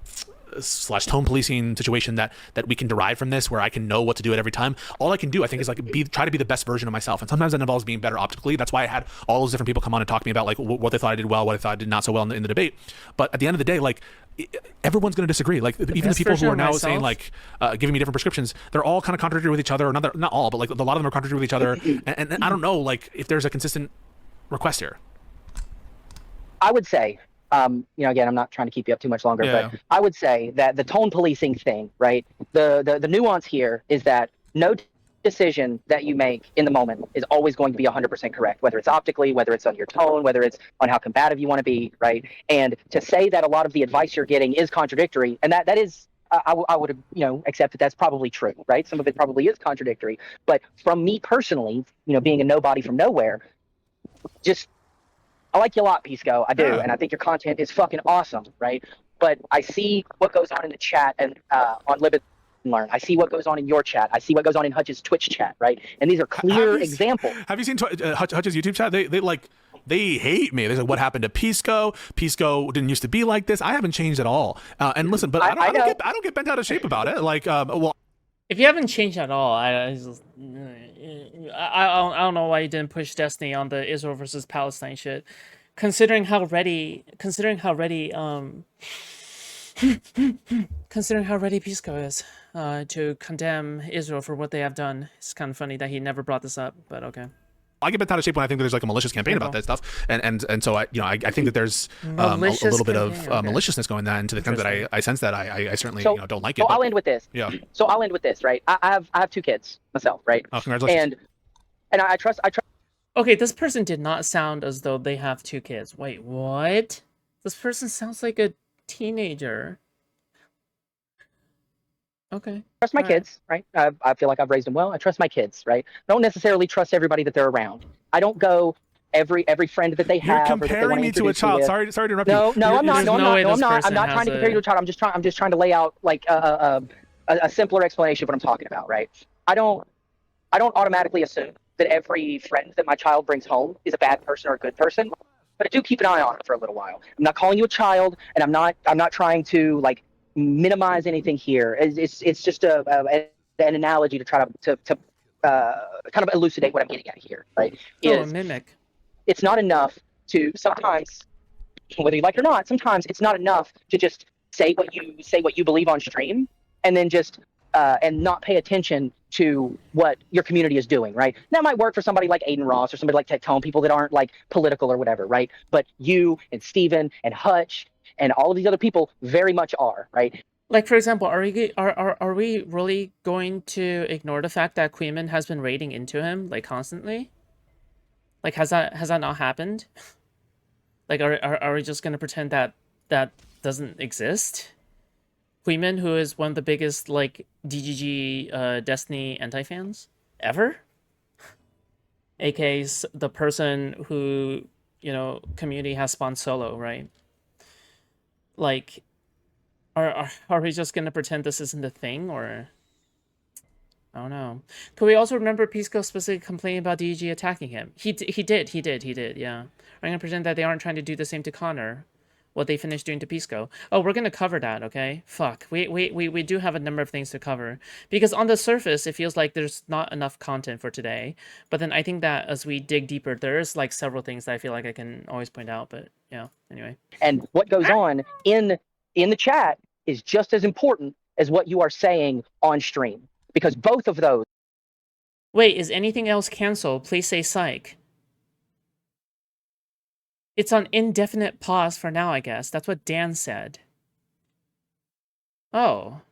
policing situation that we can derive from this, where I can know what to do at every time. All I can do, I think, is like try to be the best version of myself, and sometimes that involves being better optically. That's why I had all those different people come on and talk to me about like what they thought I did well, what I thought I did not so well in the debate. But at the end of the day, like, everyone's going to disagree. Like even the people who are now saying like giving me different prescriptions, they're all kind of contradictory with each other. Or not all, but like a lot of them are contradictory with each other. And I don't know like if there's a consistent request here. I would say, again, I'm not trying to keep you up too much longer, but I would say that the tone policing thing, right? The nuance here is that no decision that you make in the moment is always going to be 100% correct, whether it's optically, whether it's on your tone, whether it's on how combative you want to be, right? And to say that a lot of the advice you're getting is contradictory, and that is, I would accept that that's probably true, right? Some of it probably is contradictory, but from me personally, being a nobody from nowhere, I like you a lot, Pisco. I do, and I think your content is fucking awesome, right? But I see what goes on in the chat and on Libet Learn. I see what goes on in your chat. I see what goes on in Hutch's Twitch chat, right? And these are clear examples. Have you seen Hutch's YouTube chat? They hate me. They say, what happened to Pisco? Pisco didn't used to be like this. I haven't changed at all. And listen, but I don't get bent out of shape about it. Like, if you haven't changed at all, I don't know why you didn't push Destiny on the Israel versus Palestine shit. Considering how ready Pisco is to condemn Israel for what they have done. It's kind of funny that he never brought this up, but okay. I get bent out of shape when I think that there's like a malicious campaign about that stuff, and so I think that there's a little bit of maliciousness going that, and to the extent that I sense that I certainly don't like it. So I'll end with this. Yeah. So I'll end with this, right? I have 2 kids myself, right? Oh, congratulations. And I trust. Okay, this person did not sound as though they have 2 kids. Wait, what? This person sounds like a teenager. Okay. Trust my kids, right? I feel like I've raised them well. I trust my kids, right? I don't necessarily trust everybody that they're around. I don't go every friend that they have. You're comparing me to a child. Sorry to interrupt you. No, I'm not. I'm not person trying to compare you to a child. I'm just trying to lay out like a simpler explanation of what I'm talking about, right? I don't automatically assume that every friend that my child brings home is a bad person or a good person, but I do keep an eye on it for a little while. I'm not calling you a child, and I'm not trying to like minimize anything here. It's just an analogy to try to kind of elucidate what I'm getting at here, right? A mimic. It's not enough to sometimes, whether you like it or not, sometimes it's not enough to just say what you believe on stream and then just and not pay attention to what your community is doing, right? That might work for somebody like Aiden Ross or somebody like Tectone, people that aren't like political or whatever, right? But you and Steven and Hutch and all of these other people very much are, right? Like, for example, are we really going to ignore the fact that Queeman has been raiding into him like constantly? Like, has that not happened? Like, are we just gonna pretend that doesn't exist? Queeman, who is one of the biggest like DGG Destiny anti-fans ever, aka the person who community has spawned solo, right? Like, are we just gonna pretend this isn't a thing, or I don't know. Could we also remember Pisco specifically complaining about DG attacking him? He did, yeah. We're gonna pretend that they aren't trying to do the same to Connor, what they finished doing to Pisco. Oh, we're gonna cover that, okay? Fuck. We do have a number of things to cover. Because on the surface, it feels like there's not enough content for today. But then I think that as we dig deeper, there's like several things that I feel like I can always point out, but yeah, anyway. And what goes on in the chat is just as important as what you are saying on stream. Because both of those. Wait, is anything else canceled? Please say psych. It's on indefinite pause for now, I guess. That's what Dan said. Oh.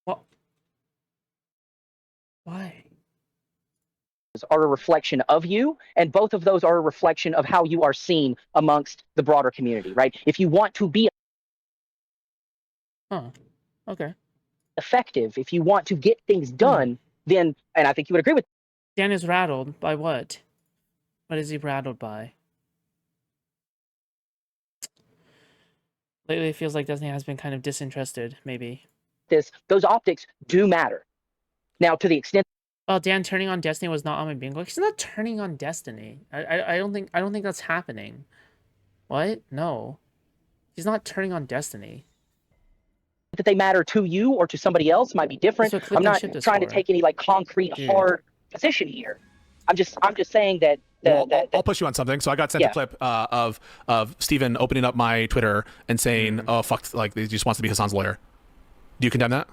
What? Why? Are a reflection of you, and both of those are a reflection of how you are seen amongst the broader community, right? If you want to be Okay. effective, if you want to get things done, then, and I think you would agree with Dan is rattled by what? What is he rattled by? Lately it feels like Destiny has been kind of disinterested, maybe. this, those optics do matter. Now, to the extent Oh, Dan, turning on Destiny was not on my bingo. He's not turning on Destiny. I don't think that's happening. What? No. He's not turning on Destiny. that they matter to you or to somebody else might be different. I'm not trying to take any like concrete hard position here. I'm just saying that. I'll push you on something. So I got sent a clip of Steven opening up my Twitter and saying, "Oh fuck, like he just wants to be Hasan's lawyer." Do you condemn that?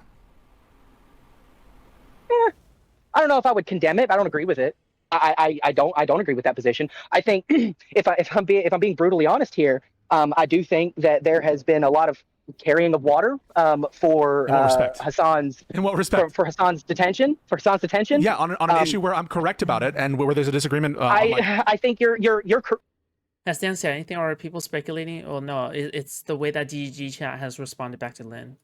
I don't know if I would condemn it. I don't agree with it. I don't agree with that position. I think if I'm being brutally honest here, I do think that there has been a lot of carrying of water for Hasan's. In what respect? For Hasan's detention. For Hasan's detention. Yeah, on an issue where I'm correct about it and where there's a disagreement. I think you're. Has Dan said anything, or are people speculating? Oh no, it's the way that DG chat has responded back to Lynn.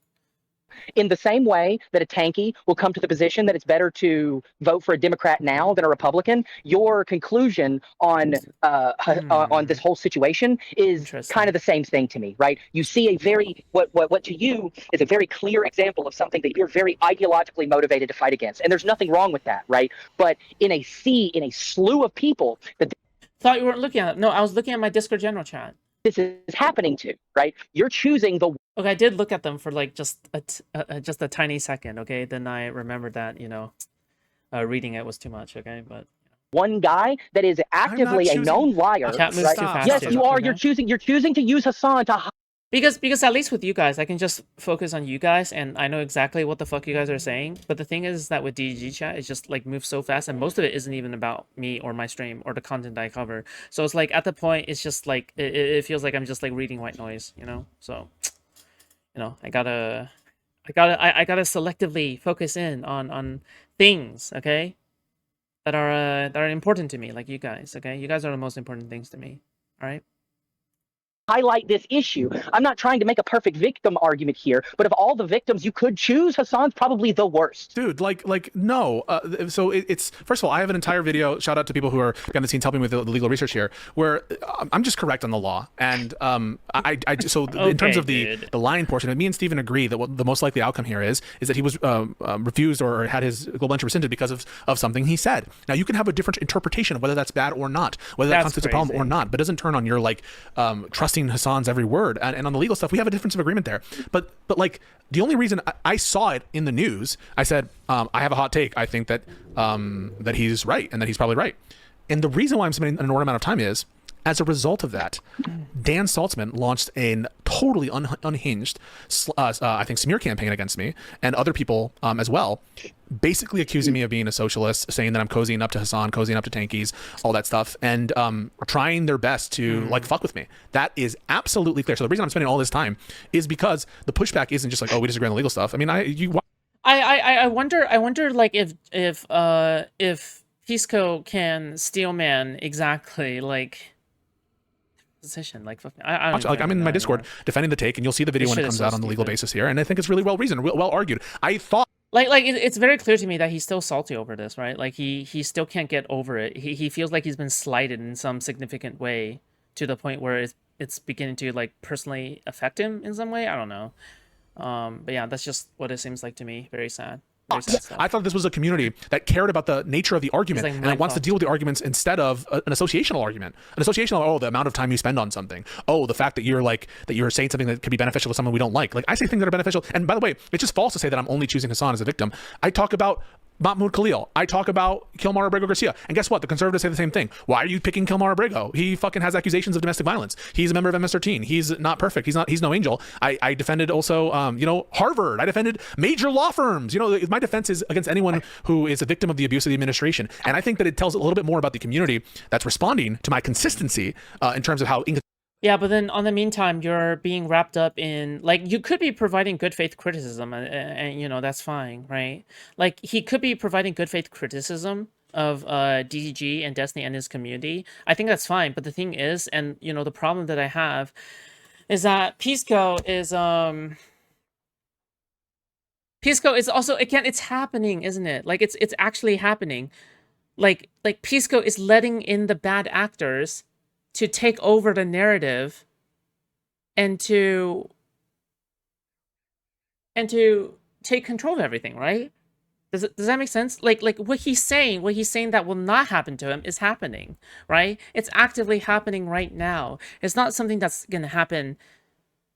In the same way that a tanky will come to the position that it's better to vote for a Democrat now than a Republican, your conclusion on this whole situation is kind of the same thing to me, right? You see a very what to you is a very clear example of something that you're very ideologically motivated to fight against, and there's nothing wrong with that, right? But in a slew of people that thought you weren't looking at it. No, I was looking at my Discord general chat. This is happening to, right? You're choosing the. Okay, I did look at them for like just a tiny second. Okay, then I remembered that reading it was too much. Okay, but one guy that is actively a known liar. Chat moves too fast. Yes, you are. You're choosing to use Hasan to. Because at least with you guys, I can just focus on you guys, and I know exactly what the fuck you guys are saying. But the thing is that with DGG chat, it just like moves so fast, and most of it isn't even about me or my stream or the content I cover. So it's like at the point, it's just like it feels like I'm just like reading white noise, you know. So, you know, I gotta selectively focus in on things, okay, that are important to me, like you guys. Okay, you guys are the most important things to me. All right. Highlight this issue. I'm not trying to make a perfect victim argument here, but of all the victims you could choose, Hasan's probably the worst. Dude, like no. So it's first of all, I have an entire video. Shout out to people who are behind the scenes helping with the legal research here, where I'm just correct on the law. And Okay, in terms of the dude. lying portion, me and Steven agree that what the most likely outcome here is that he was refused or had his global entry rescinded because of something he said. Now you can have a different interpretation of whether that's bad or not, whether that That's constitutes a problem or crazy. not, but it doesn't turn on your like trusting Hasan's every word. And on the legal stuff, we have a difference of agreement there. But like the only reason I saw it in the news, I said I have a hot take. I think that that he's right and that he's probably right. And the reason why I'm spending an inordinate amount of time is, as a result of that, Dan Saltzman launched a totally unhinged, I think, smear campaign against me and other people as well, basically accusing me of being a socialist, saying that I'm cozying up to Hasan, cozying up to tankies, all that stuff, and trying their best to like fuck with me. That is absolutely clear. So the reason I'm spending all this time is because the pushback isn't just like, oh, we disagree on the legal stuff. I mean, I wonder like if Pisco can steelman exactly like position like fucking, I don't like I'm in my Discord anymore. defending the take, and you'll see the video This when it shit is comes so out on the legal stupid. basis here, and I think it's really well reasoned, well argued. I thought Like it's very clear to me that he's still salty over this, right? Like he still can't get over it. He feels like he's been slighted in some significant way to the point where it's beginning to like personally affect him in some way. I don't know. But yeah, that's just what it seems like to me. Very sad. Very sad stuff. I thought this was a community that cared about the nature of the argument like, and it wants to mind-fucked. deal with the arguments instead of an associational argument. An associational, oh, the amount of time you spend on something. Oh, the fact that you're saying something that could be beneficial to someone we don't like. Like I say things that are beneficial. And by the way, it's just false to say that I'm only choosing Hasan as a victim. I talk about Mahmoud Khalil. I talk about Kilmar Abrego Garcia. And guess what? The conservatives say the same thing. Why are you picking Kilmar Abrego? He fucking has accusations of domestic violence. He's a member of MS-13. He's not perfect. He's no angel. I defended also, Harvard. I defended major law firms. My defense is against anyone who is a victim of the abuse of the administration. And I think that it tells a little bit more about the community that's responding to my consistency in terms of how Yeah, but then on the meantime, you're being wrapped up in like you could be providing good faith criticism, and that's fine, right? Like he could be providing good faith criticism of DDG and Destiny and his community. I think that's fine, but the thing is, and the problem that I have is that Pisco is also, again, it's happening, isn't it? Like it's actually happening. Like Pisco is letting in the bad actors to take over the narrative and to take control of everything, right? Does that make sense? Like what he's saying that will not happen to him is happening, right? It's actively happening right now. It's not something that's gonna happen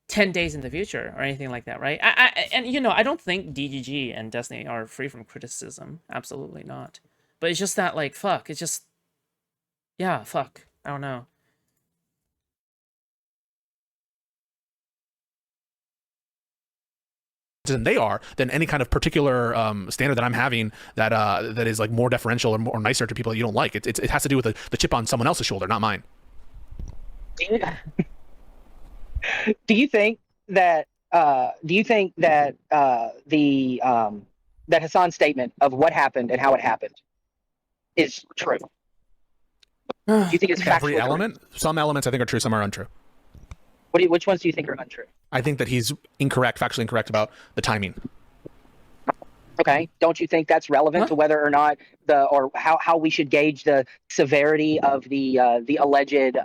10 days in the future or anything like that, right? I don't think DGG and Destiny are free from criticism. Absolutely not. But it's just that, like, fuck. It's just, yeah, fuck. I don't know. than they are, than any kind of particular standard that I'm having that is like more deferential or more nicer to people that you don't like. It has to do with the chip on someone else's shoulder, not mine. Do you think that that Hasan's statement of what happened and how it happened is true? Do you think it's factually Every element? Some elements I think are true, some are untrue. Which ones do you think are untrue? I think that he's factually incorrect about the timing. Okay. Don't you think that's relevant to whether or not how we should gauge the severity of the alleged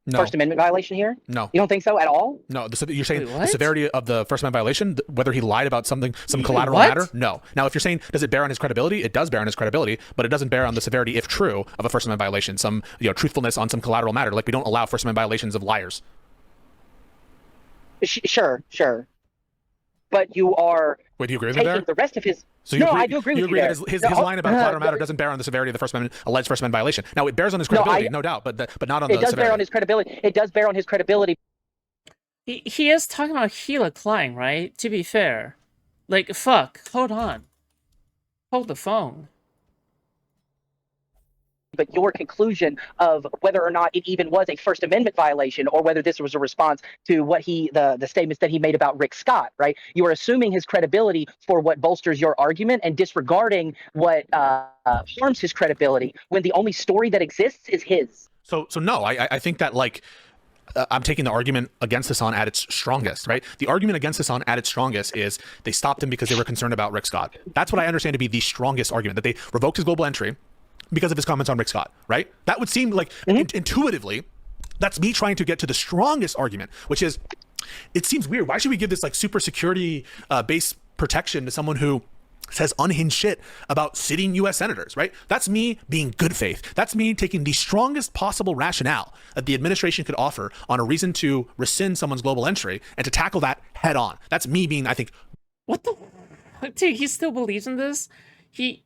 No. First Amendment violation here? No. You don't think so at all? No, you're saying Wait, the what? severity of the First Amendment violation, whether he lied about some collateral What? matter? No. Now, if you're saying, does it bear on his credibility? It does bear on his credibility, but it doesn't bear on the severity, if true, of a First Amendment violation. Some truthfulness on some collateral matter. Like we don't allow First Amendment violations of liars. Sure. But you are Wait, do you agree with me taking there? the rest of his. So you No, agree, I do agree you with agree you that there. his No, line about collateral matter but- doesn't bear on the severity of the alleged First Amendment violation. Now, it bears on his credibility, no doubt, but not on It the does severity. bear on his credibility. It does bear on his credibility. He is talking about Gila Klein, right? To be fair. Like, fuck. Hold on. Hold the phone. But your conclusion of whether or not it even was a First Amendment violation or whether this was a response to what the statements that he made about Rick Scott, right? You are assuming his credibility for what bolsters your argument and disregarding what harms his credibility when the only story that exists is his. So no, I think that like I'm taking the argument against Hasan at its strongest, right? The argument against Hasan at its strongest is they stopped him because they were concerned about Rick Scott. That's what I understand to be the strongest argument, that they revoked his global entry because of his comments on Rick Scott, right? That would seem like intuitively, that's me trying to get to the strongest argument, which is, it seems weird. Why should we give this like super security based protection to someone who says unhinged shit about sitting US senators, right? That's me being good faith. That's me taking the strongest possible rationale that the administration could offer on a reason to rescind someone's global entry and to tackle that head on. That's me being, I think. What the? Dude, he still believes in this? He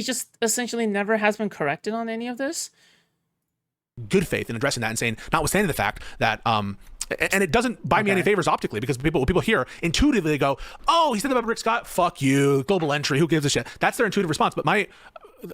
just essentially never has been corrected on any of this? Good faith in addressing that and saying, notwithstanding the fact that, and it doesn't buy me any favors optically, because people hear intuitively, they go, oh, he said about Rick Scott, fuck you, global entry, who gives a shit? That's their intuitive response. But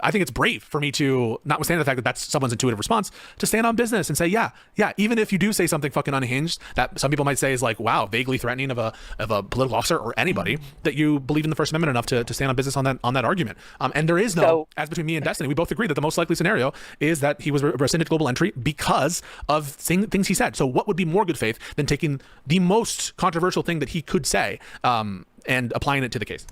I think it's brave for me to, notwithstanding the fact that that's someone's intuitive response, to stand on business and say, yeah, even if you do say something fucking unhinged that some people might say is like, wow, vaguely threatening of a political officer or anybody, that you believe in the First Amendment enough to stand on business on that argument. And there is no, as between me and Destiny, we both agree that the most likely scenario is that he was rescinded global entry because of things he said. So what would be more good faith than taking the most controversial thing that he could say and applying it to the case?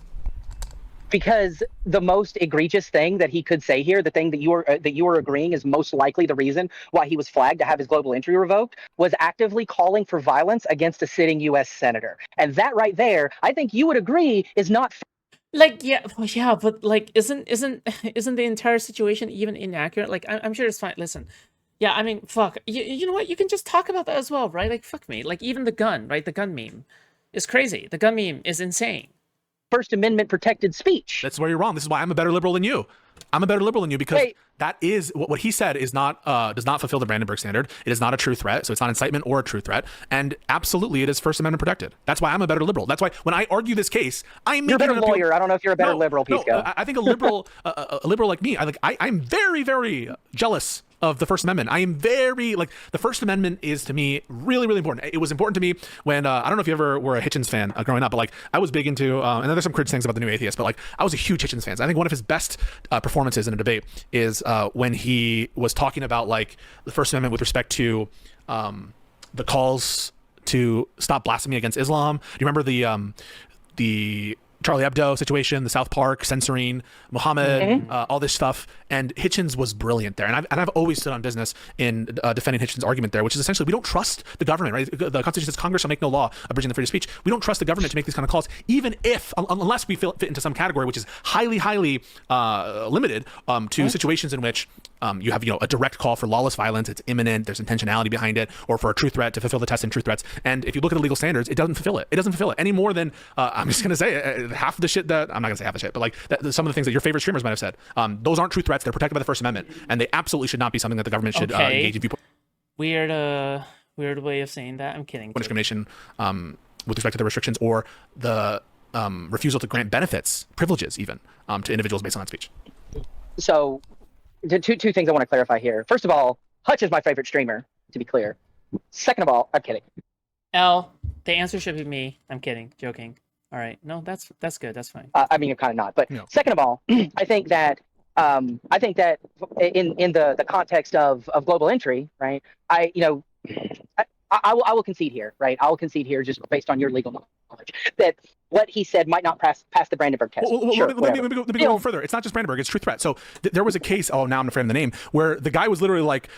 Because the most egregious thing that he could say here, the thing that you were agreeing is most likely the reason why he was flagged to have his global entry revoked, was actively calling for violence against a sitting U.S. senator. And that right there, I think you would agree, is not. Like, yeah, but like, isn't the entire situation even inaccurate? Like, I'm sure it's fine. Listen, yeah, I mean, fuck, you know what? You can just talk about that as well, right? Like, fuck me. Like, even the gun, right? The gun meme is crazy. The gun meme is insane. First Amendment protected speech. That's where you're wrong. This is why I'm a better liberal than you. I'm a better liberal than you because that is what he said is not does not fulfill the Brandenburg standard. It is not a true threat, so it's not incitement or a true threat, and absolutely it is First Amendment protected. That's why I'm a better liberal. That's why when I argue this case, you're a better lawyer. I don't know if you're a better liberal, Pisco. No, I think a liberal like me, I'm very, very jealous of the First Amendment. I am very, like, the First Amendment is to me really, really important. It was important to me when, I don't know if you ever were a Hitchens fan growing up, but like I was big into, and there's some critical things about the New Atheist, but like I was a huge Hitchens fan. I think one of his best performances in a debate is when he was talking about like the First Amendment with respect to the calls to stop blasphemy against Islam. Do you remember the Charlie Hebdo situation, the South Park censoring Muhammad, all this stuff? And Hitchens was brilliant there. And I've always stood on business in defending Hitchens' argument there, which is essentially we don't trust the government, right? The Constitution says Congress shall make no law abridging the freedom of speech. We don't trust the government to make these kind of calls, even if, unless we fit into some category which is highly, highly limited to situations in which you have, a direct call for lawless violence, it's imminent, there's intentionality behind it, or for a true threat to fulfill the test in true threats. And if you look at the legal standards, it doesn't fulfill it. It doesn't fulfill it any more than, I'm just going to say half of the shit that, I'm not going to say half the shit, but like some of the things that your favorite streamers might have said, those aren't true threats. They're protected by the First Amendment, and they absolutely should not be something that the government should engage in. Weird way of saying that. I'm kidding. Discrimination with respect to the restrictions or the refusal to grant benefits, privileges even, to individuals based on that speech. So, two things I want to clarify here. First of all, Hutch is my favorite streamer, to be clear. Second of all, I'm kidding. L, the answer should be me. I'm kidding, joking. All right, no, that's good. That's fine. I mean, you're kind of not, but no. Second of all, I think that in the context of global entry, right? I will concede here, right? I will concede here just based on your legal knowledge that what he said might not pass the Brandenburg test. Let me go further. It's not just Brandenburg; it's true threat. So there was a case. Oh, now I'm afraid of the name, where the guy was literally like,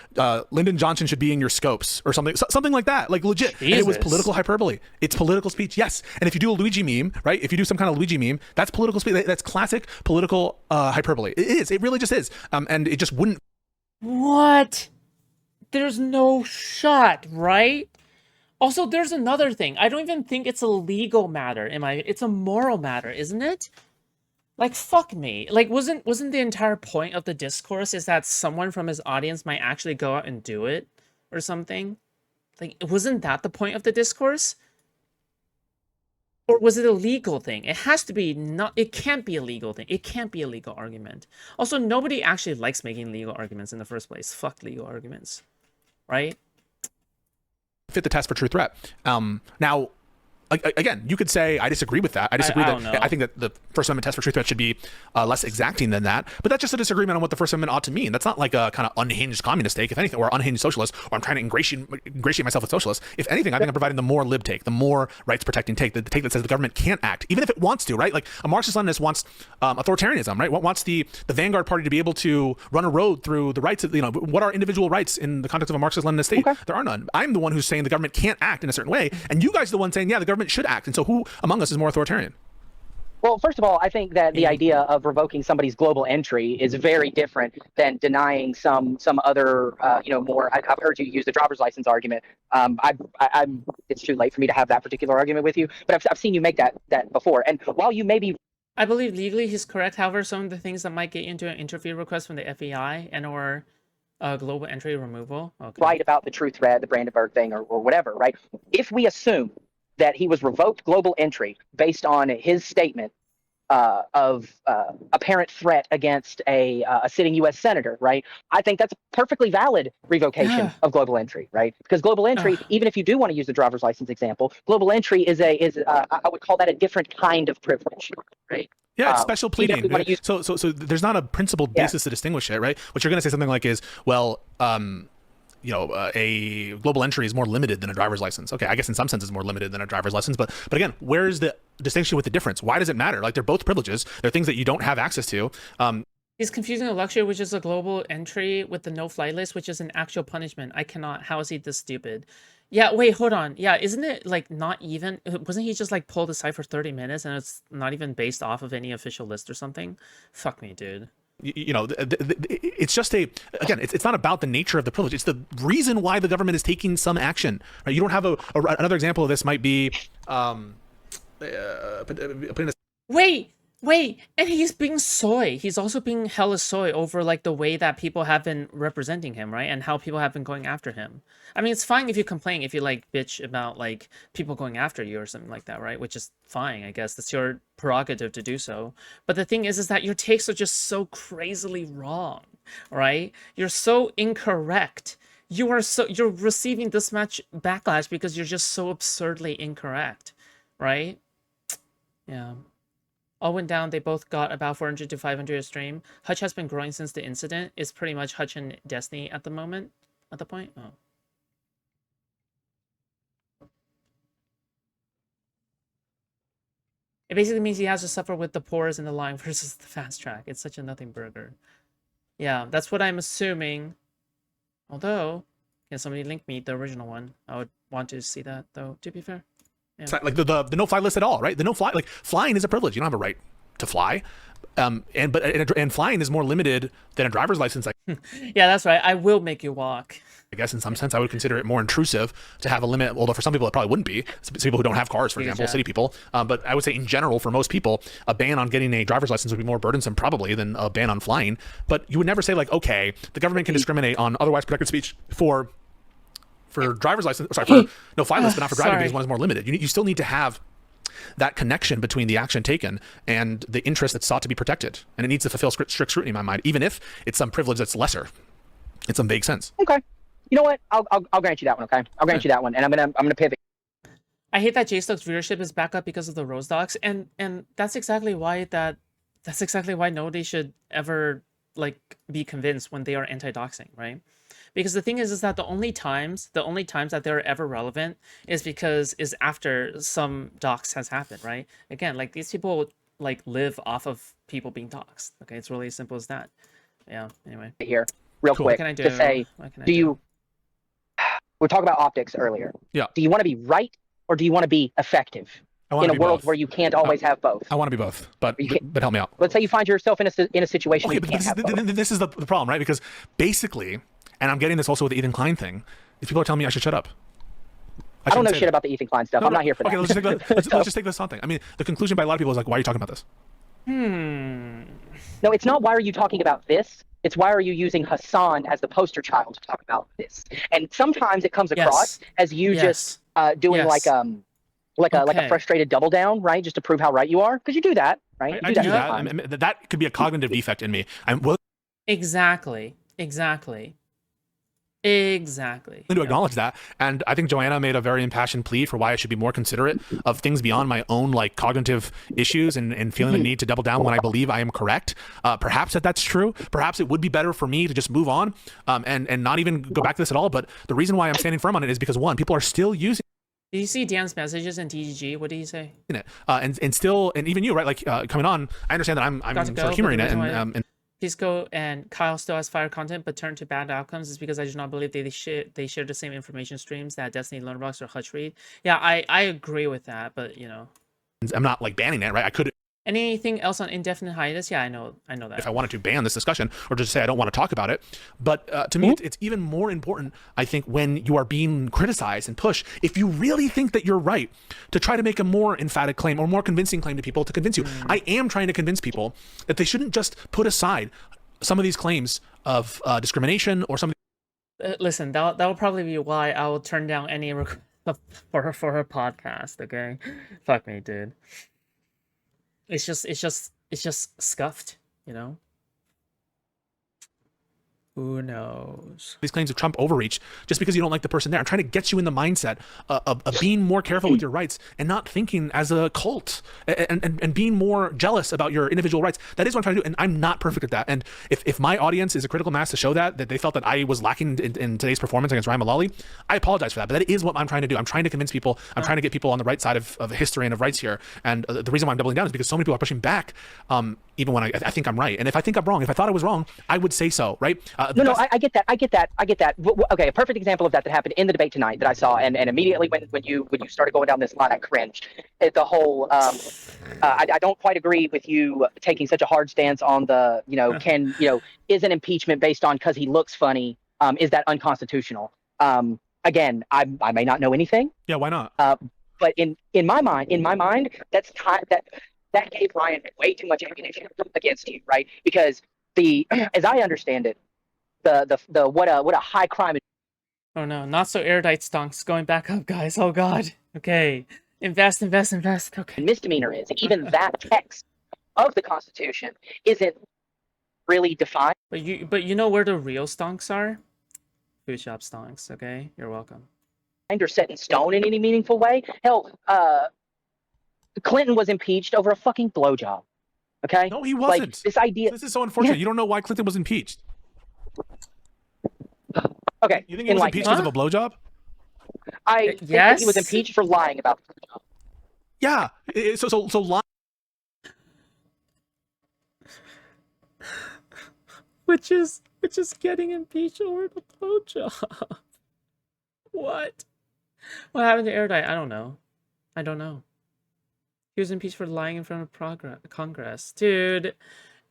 "Lyndon Johnson should be in your scopes" or something like that, like legit. Jesus. And it was political hyperbole. It's political speech, yes. And if you do a Luigi meme, right? If you do some kind of Luigi meme, that's political speech. That's classic political hyperbole. It is. It really just is. And it just wouldn't. What? There's no shot, right? Also, there's another thing. I don't even think it's a legal matter. It's a moral matter, isn't it? Like, fuck me. Like, wasn't the entire point of the discourse is that someone from his audience might actually go out and do it or something? Like, wasn't that the point of the discourse? Or was it a legal thing? It has to be not. It can't be a legal thing. It can't be a legal argument. Also, nobody actually likes making legal arguments in the first place. Fuck legal arguments, right? Fit the test for true threat. Now, again, you could say I disagree with that. I disagree don't know. I think that the First Amendment test for true threat should be less exacting than that. But that's just a disagreement on what the First Amendment ought to mean. That's not like a kind of unhinged communist take, if anything, or unhinged socialist, or I'm trying to ingratiate myself with socialists. If anything, I think I'm providing the more lib take, the more rights protecting take, the take that says the government can't act, even if it wants to, right? Like a Marxist-Leninist wants authoritarianism, right? Wants the vanguard party to be able to run a road through the rights of, what are individual rights in the context of a Marxist-Leninist state? Okay. There are none. I'm the one who's saying the government can't act in a certain way, and you guys are the one saying, yeah, the government should act. And so who among us is more authoritarian? Well, first of all, I think that the idea of revoking somebody's global entry is very different than denying some other, more. I've heard you use the driver's license argument. It's too late for me to have that particular argument with you, but I've seen you make that before. And while you may be, I believe legally he's correct. However, some of the things that might get you into an interview request from the FBI and or global entry removal. Okay. Right about the true threat, the Brandenburg thing, or whatever, right? If we assume that he was revoked global entry based on his statement of apparent threat against a sitting U.S. senator, right? I think that's a perfectly valid revocation of global entry, right? Because global entry, even if you do want to use the driver's license example, global entry is I would call that a different kind of privilege, right? Yeah, it's special pleading. So there's not a principled basis to distinguish it, right? What you're going to say something like is, well, a global entry is more limited than a driver's license. Okay, I guess in some sense it's more limited than a driver's license, but again, where is the distinction with the difference? Why does it matter? Like, they're both privileges. They're things that you don't have access to. He's confusing a luxury, which is a global entry, with the no-fly list, which is an actual punishment. I cannot. How is he this stupid? Yeah, wait, hold on. Yeah, isn't it like not even? Wasn't he just like pulled aside for 30 minutes and it's not even based off of any official list or something? Fuck me, dude. It's just it's not about the nature of the privilege. It's the reason why the government is taking some action, right? You don't have another example of this might be Wait, and he's being soy. He's also being hella soy over like the way that people have been representing him, right? And how people have been going after him. I mean, it's fine if you complain, if you like bitch about like people going after you or something like that, right? Which is fine, I guess. That's your prerogative to do so. But the thing is that your takes are just so crazily wrong, right? You're so incorrect. You're receiving this much backlash because you're just so absurdly incorrect, right? Yeah. All went down. They both got about 400 to 500 a stream. Hutch has been growing since the incident. It's pretty much Hutch and Destiny at the moment. At the point. Oh. It basically means he has to suffer with the pores in the line versus the fast track. It's such a nothing burger. Yeah, that's what I'm assuming. Although, can somebody link me the original one? I would want to see that, though, to be fair. Yeah. It's not like the no-fly list at all, right? The no-fly, like, flying is a privilege. You don't have a right to fly, and flying is more limited than a driver's license. Yeah, that's right. I will make you walk. I guess in some sense I would consider it more intrusive to have a limit, although for some people it probably wouldn't be. Some people who don't have cars, for example, city people. But I would say in general, for most people, a ban on getting a driver's license would be more burdensome probably than a ban on flying. But you would never say like, okay, the government can discriminate on otherwise protected speech for driver's license, for no fly list, but not for driving because one is more limited. You still need to have that connection between the action taken and the interest that's sought to be protected. And it needs to fulfill strict scrutiny in my mind, even if it's some privilege that's lesser in some vague sense. Okay. You know what? I'll grant you that one, okay? I'll grant you that one. And I'm gonna pivot. I hate that JStock's viewership is back up because of the Rose Docs, and that's exactly why nobody should ever like be convinced when they are anti-doxing, right? Because the thing is that the only times that they're ever relevant is after some dox has happened, right? Again, like these people like live off of people being doxed. Okay, it's really as simple as that. Yeah. Anyway, here, real quick, to say, do you? We're talking about optics earlier. Yeah. Do you want to be right or do you want to be effective in a world where you can't always have both? I want to be both, but help me out. Let's say you find yourself in a situation where you can't have both. This is the problem, right? Because basically, and I'm getting this also with the Ethan Klein thing, is people are telling me I should shut up. I don't know shit about the Ethan Klein stuff. I'm not here for that. Okay, let's just take this on thing. I mean, the conclusion by a lot of people is like, why are you talking about this? No, it's not why are you talking about this. It's why are you using Hasan as the poster child to talk about this? And sometimes it comes across as you just doing like a frustrated double down, right? Just to prove how right you are, because you do that, right? I do that. I mean, that could be a cognitive defect in me. Exactly. To acknowledge that, and I think Joanna made a very impassioned plea for why I should be more considerate of things beyond my own like cognitive issues and feeling the need to double down when I believe I am correct. Perhaps that's true. Perhaps it would be better for me to just move on and not even go back to this at all. But the reason why I'm standing firm on it is because one, people are still using. Did you see Dan's messages in TGG? What did he say? It and still, and even you, right? Like coming on, I understand that I'm sort of humoring it and Pisco and Kyle still has fire content, but turn to bad outcomes is because I do not believe they share the same information streams that Destiny, Learnbox, or Hutch read. Yeah, I agree with that, but you know, I'm not like banning it, right? I could. Anything else on indefinite hiatus? Yeah, I know that. If I wanted to ban this discussion or just say I don't want to talk about it, but to me, it's even more important, I think, when you are being criticized and pushed, if you really think that you're right, to try to make a more emphatic claim or more convincing claim to people to convince you. I am trying to convince people that they shouldn't just put aside some of these claims of discrimination or something. Listen, that will probably be why I will turn down any request for her podcast. Okay, fuck me, dude. It's just scuffed, you know. Who knows? These claims of Trump overreach just because you don't like the person there. I'm trying to get you in the mindset of being more careful with your rights and not thinking as a cult and being more jealous about your individual rights. That is what I'm trying to do, and I'm not perfect at that. And if my audience is a critical mass to show that they felt that I was lacking in today's performance against Ryan Mullally, I apologize for that. But that is what I'm trying to do. I'm trying to convince people. I'm trying to get people on the right side of history and of rights here. And the reason why I'm doubling down is because so many people are pushing back, even when I think I'm right. And if I think I'm wrong, if I thought I was wrong, I would say so, right? No, I get that. Okay, a perfect example of that happened in the debate tonight that I saw, and immediately when you started going down this line, I cringed. The whole, I don't quite agree with you taking such a hard stance on the, is an impeachment based on because he looks funny, is that unconstitutional? Again, I may not know anything. Yeah, why not? But in my mind, that's that gave Ryan way too much ammunition against you, right? Because as I understand it, the what a high crime. Oh no, not so erudite stonks going back up, guys. Oh god. Okay, invest. Okay. Misdemeanor is even that text of the Constitution isn't really defined. But you know where the real stonks are? Foodshops stonks. Okay, you're welcome. Or set in stone in any meaningful way. Hell, Clinton was impeached over a fucking blowjob. Okay. No, he wasn't. Like, this idea. This is so unfortunate. Yeah. You don't know why Clinton was impeached. Okay. You think he was impeached because of a blowjob? I think that he was impeached for lying about the blowjob. Yeah. So lying. Which is getting impeached over the blowjob. What happened to Erudite? I don't know. He was impeached for lying in front of Congress. Dude,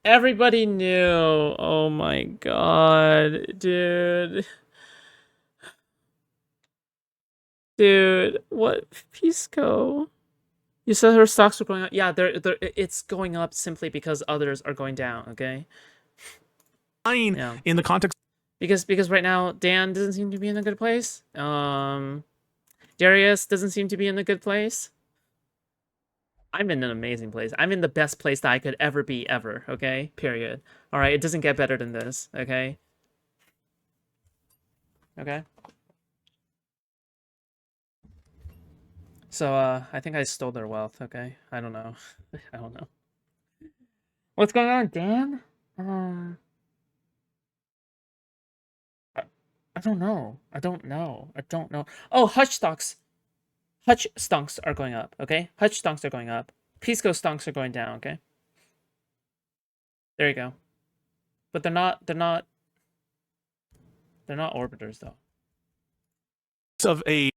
everybody knew. Oh my god, dude. Dude, what? Pisco? You said her stocks were going up. Yeah, it's going up simply because others are going down, okay? Yeah. In the context. Because right now, Dan doesn't seem to be in a good place. Darius doesn't seem to be in a good place. I'm in an amazing place. I'm in the best place that I could ever be, ever, okay? Period. Alright, it doesn't get better than this, okay? Okay? So, I think I stole their wealth, okay? I don't know. I don't know. What's going on, Dan? I don't know. Oh, Hutch stonks are going up, okay? Hutch stonks are going up. Pisco stonks are going down, okay? There you go. But they're not orbiters though. Of a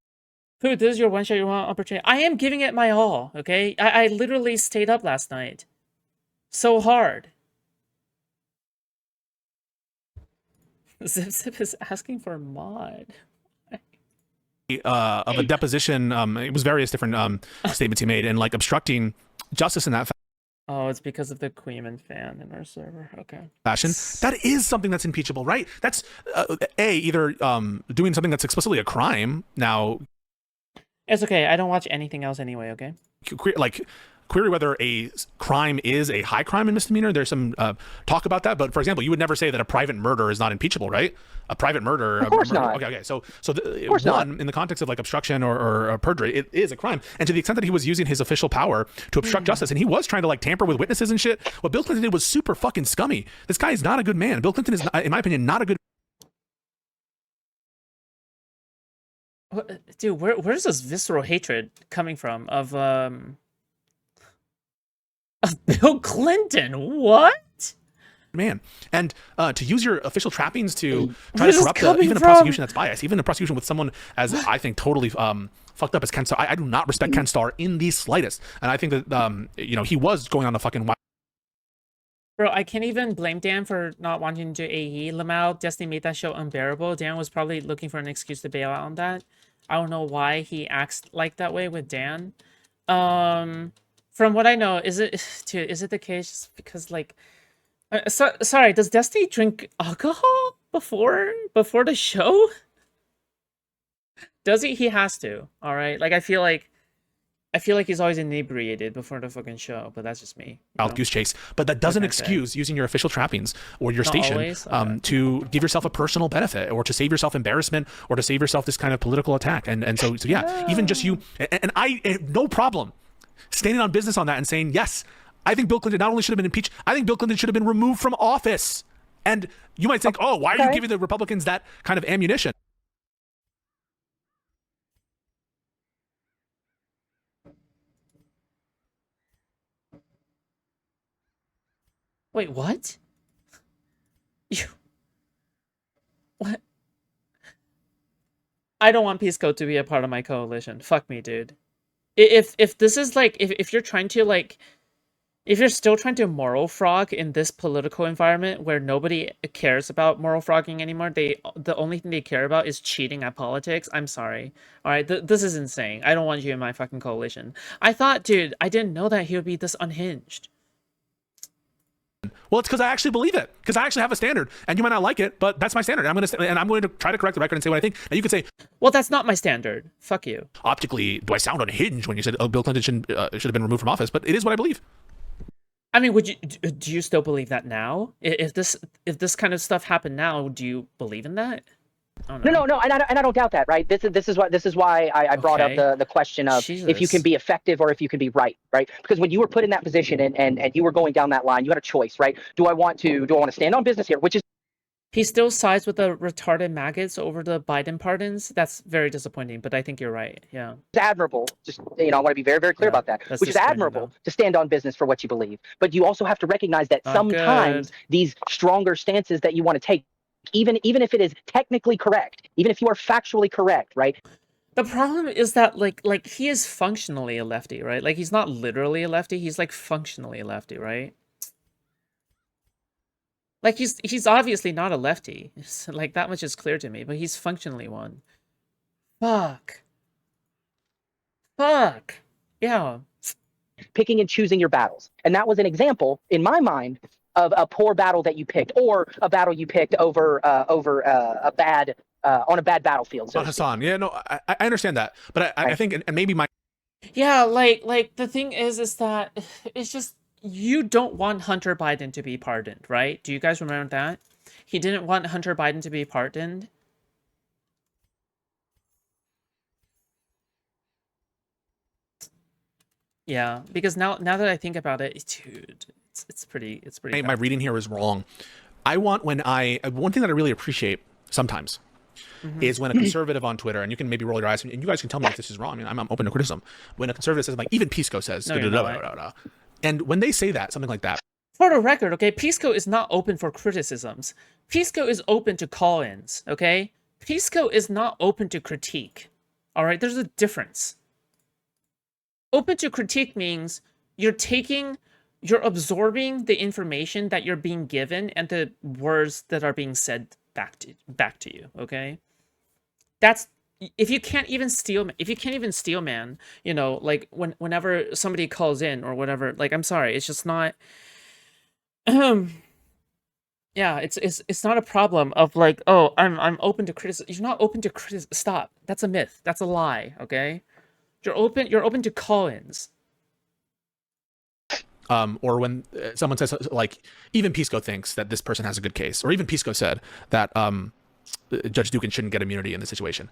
Who, this is your one shot you want opportunity. I am giving it my all, okay? I literally stayed up last night. So hard. Zip is asking for a mod. Of a deposition, it was various different statements he made, and like obstructing justice in that Oh, it's because of the Queeman fan in our server. Okay. fashion, that is something that's impeachable, right? That's either doing something that's explicitly a crime. Now, It's okay. I don't watch anything else anyway, okay? like query whether a crime is a high crime and misdemeanor. There's some talk about that, but for example, you would never say that a private murder is not impeachable, right? A private murder, Of course murder, not. Okay. So course not. in the context of like obstruction or perjury, it is a crime. And to the extent that he was using his official power to obstruct justice, and he was trying to like tamper with witnesses and shit, what Bill Clinton did was super fucking scummy. This guy is not a good man. Bill Clinton is, in my opinion, not a good. Dude, where's this visceral hatred coming from of Bill Clinton? What? Man, and to use your official trappings to try Where to is this corrupt coming even a from? prosecution that's biased, even a prosecution with someone as I think totally fucked up as Ken Starr. I do not respect Ken Starr in the slightest, and I think that he was going on a fucking wild. Bro, I can't even blame Dan for not wanting to do AE. Lamau Destiny made that show unbearable. Dan was probably looking for an excuse to bail out on that. I don't know why he acts like that way with Dan. From what I know, is it the case just because like sorry, does Destiny drink alcohol before the show? Does he? He has to. All right. Like I feel like he's always inebriated before the fucking show, but that's just me. Wild goose chase, but that doesn't What can I say? excuse using your official trappings or your Not station always? Okay. to give yourself a personal benefit or to save yourself embarrassment or to save yourself this kind of political attack. And so yeah, even just you and I have no problem standing on business on that and saying yes, I think Bill Clinton not only should have been impeached, I think Bill Clinton should have been removed from office. And you might think, oh, why are you giving the Republicans that kind of ammunition? Wait, what? You what? I don't want Pisco to be a part of my coalition. Fuck me, dude. If this is like if you're trying to like if you're still trying to moral frog in this political environment where nobody cares about moral frogging anymore, the only thing they care about is cheating at politics. I'm sorry. All right, this is insane. I don't want you in my fucking coalition. I thought, dude, I didn't know that he would be this unhinged. Well, it's because I actually believe it. Because I actually have a standard, and you might not like it, but that's my standard. I'm going to try to correct the record and say what I think. And you could say, well, that's not my standard. Fuck you. Optically, do I sound unhinged when you said, "Oh, Bill Clinton should have been removed from office"? But it is what I believe. I mean, do you still believe that now? If this kind of stuff happened now, do you believe in that? No, and I don't doubt that, right? This is why I brought Okay. up the question of if you can be effective or if you can be right? Because when you were put in that position and you were going down that line, you had a choice, right? Do I want to stand on business here, which is He still sides with the retarded maggots over the Biden pardons. That's very disappointing, but I think you're right. Yeah. admirable. Just I want to be very, very clear about that, that's which is disappointing, admirable though. to stand on business for what you believe. But you also have to recognize that Not sometimes good. these stronger stances that you want to take, even if it is technically correct, even if you are factually correct, right? The problem is that like he is functionally a lefty, right? Like he's not literally a lefty, he's like functionally a lefty, right? Like he's obviously not a lefty. Like that much is clear to me, but he's functionally one. Fuck. Yeah. Picking and choosing your battles. And that was an example, in my mind, of a poor battle that you picked, or a battle you picked over a bad on a bad battlefield. So On Hasan, yeah, no, I understand that, but I think, and maybe my Yeah, like the thing is that it's just you don't want Hunter Biden to be pardoned, right? Do you guys remember that? He didn't want Hunter Biden to be pardoned. Yeah, because now that I think about it, dude, it's pretty my reading here is wrong. I want one thing that I really appreciate sometimes is when a conservative on Twitter, and you can maybe roll your eyes, and you guys can tell me if this is wrong. I mean, I'm open to criticism. When a conservative says, like, even Pisco says, No, you're not. and when they say that, something like that, For the record, okay, Pisco is not open for criticisms. Pisco is open to call-ins, okay? Pisco is not open to critique. All right, there's a difference. Open to critique means you're absorbing the information that you're being given and the words that are being said back to you, okay? if you can't even steal, man, you know, like whenever somebody calls in or whatever, like I'm sorry, it's just not. Yeah, it's not a problem of like, oh, I'm open to criticism. You're not open to criticism. Stop. That's a myth. That's a lie. Okay, you're open to call-ins. Or when someone says like, even Pisco thinks that this person has a good case, or even Pisco said that Judge Dukin shouldn't get immunity in this situation.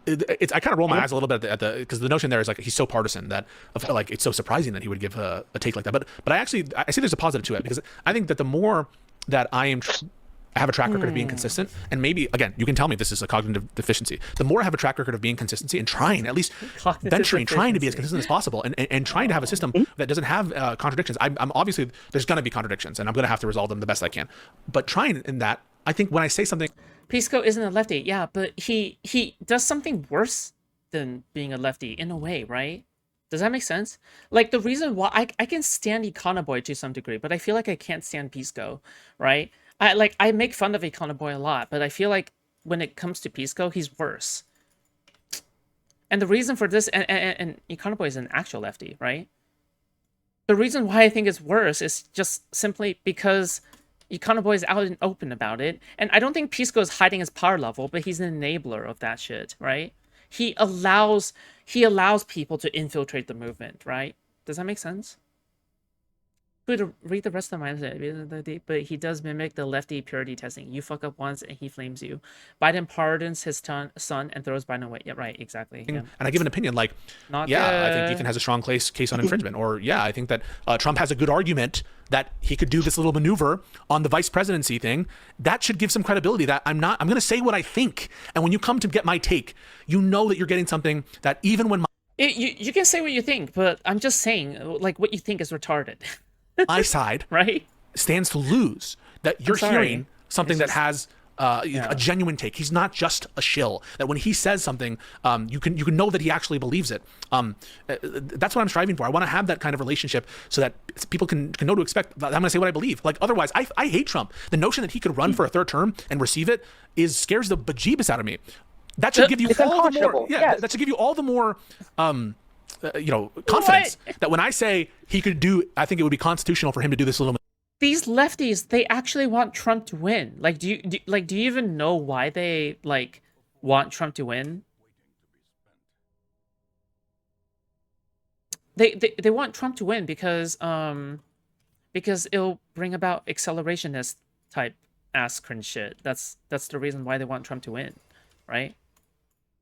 I kind of roll my eyes a little bit at the because the notion there is like he's so partisan that like it's so surprising that he would give a take like that. But I see there's a positive to it, because I think that the more that I have a track record of being consistent, and maybe again you can tell me if this is a cognitive deficiency. The more I have a track record of being consistency and trying, at least venturing, trying to be as consistent as possible, and trying to have a system that doesn't have contradictions. I'm obviously there's going to be contradictions, and I'm going to have to resolve them the best I can. But trying in that, I think when I say something. Pisco isn't a lefty, yeah, but he does something worse than being a lefty in a way, right? Does that make sense? Like the reason why I can stand Econoboy to some degree, but I feel like I can't stand Pisco, right? I make fun of Econoboy a lot, but I feel like when it comes to Pisco, he's worse. And the reason for this, and Econoboy is an actual lefty, right? The reason why I think it's worse is just simply because Econoboy is out and open about it, and I don't think Pisco is hiding his power level, but he's an enabler of that shit, right? He allows people to infiltrate the movement, right? Does that make sense? Good, read the rest of mine, but he does mimic the lefty purity testing. You fuck up once and he flames you. Biden pardons his son and throws Biden away. Yeah, right, exactly. Yeah. And I give an opinion like, I think Ethan has a strong case on infringement, or I think that Trump has a good argument that he could do this little maneuver on the vice presidency thing. That should give some credibility that I'm going to say what I think. And when you come to get my take, you know that you're getting something that even when you can say what you think, but I'm just saying, like, what you think is retarded. my side right stands to lose, that you're hearing something that has a genuine take. He's not just a shill, that when he says something, you can know that he actually believes it. That's what I'm striving for. I want to have that kind of relationship so that people can know to expect that I'm going to say what I believe. Like otherwise, I hate Trump. The notion that he could run for a third term and receive it scares the bejeebus out of me. That should give you all the more. Yeah, that should give you all the more. Confidence that when I say he could do, I think it would be constitutional for him to do this little. These lefties, they actually want Trump to win. Like, do you even know why they like want Trump to win? They want Trump to win because it'll bring about accelerationist type ass cringe shit. That's the reason why they want Trump to win, right?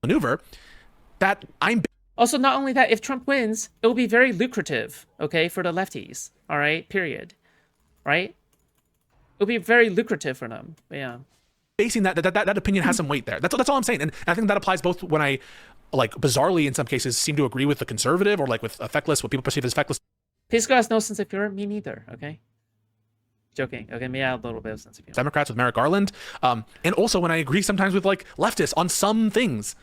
Maneuver that I'm. Also, not only that, if Trump wins, it will be very lucrative, okay, for the lefties, all right, period, right? It'll be very lucrative for them, but yeah. Basing that opinion has some weight there. That's all I'm saying, and I think that applies both when I, like, bizarrely in some cases seem to agree with the conservative, or like with feckless, what people perceive as feckless. Pisco has no sense of humor, me neither, okay? Joking, okay, me a little bit of sense of humor. Democrats with Merrick Garland, and also when I agree sometimes with like leftists on some things.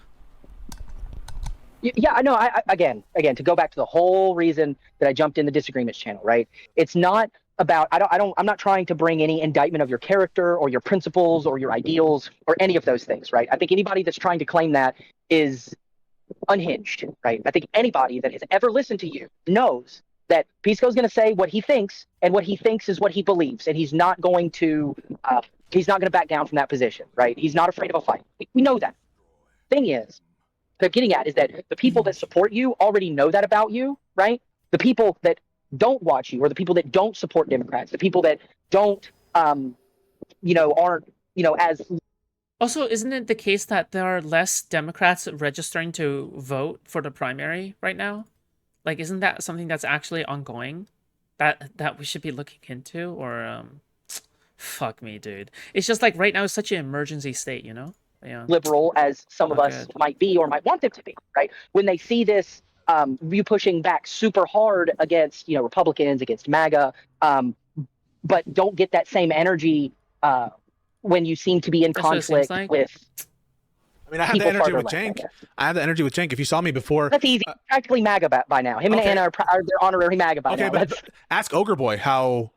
Yeah, I know. I again, to go back to the whole reason that I jumped in the disagreements channel, right? It's not about, I'm not trying to bring any indictment of your character or your principles or your ideals or any of those things, right? I think anybody that's trying to claim that is unhinged, right? I think anybody that has ever listened to you knows that Pisco's going to say what he thinks, and what he thinks is what he believes, and he's not going to back down from that position, right? He's not afraid of a fight. We know that. Thing is, they're getting at is that the people that support you already know that about you, right? The people that don't watch you, or the people that don't support Democrats, the people that don't, aren't, as. Also, isn't it the case that there are less Democrats registering to vote for the primary right now? Like, isn't that something that's actually ongoing that we should be looking into? Or, fuck me, dude. It's just like right now is such an emergency state, you know? Yeah. Liberal as some of us might be or might want them to be, right? When they see this, you pushing back super hard against, Republicans, against MAGA, but don't get that same energy when you seem to be in conflict with. I mean, I have the energy with Cenk. I have the energy with Cenk. If you saw me before, that's easy. Practically MAGA by now. Him and Anna are their honorary MAGA by now. Okay, but ask Ogre Boy how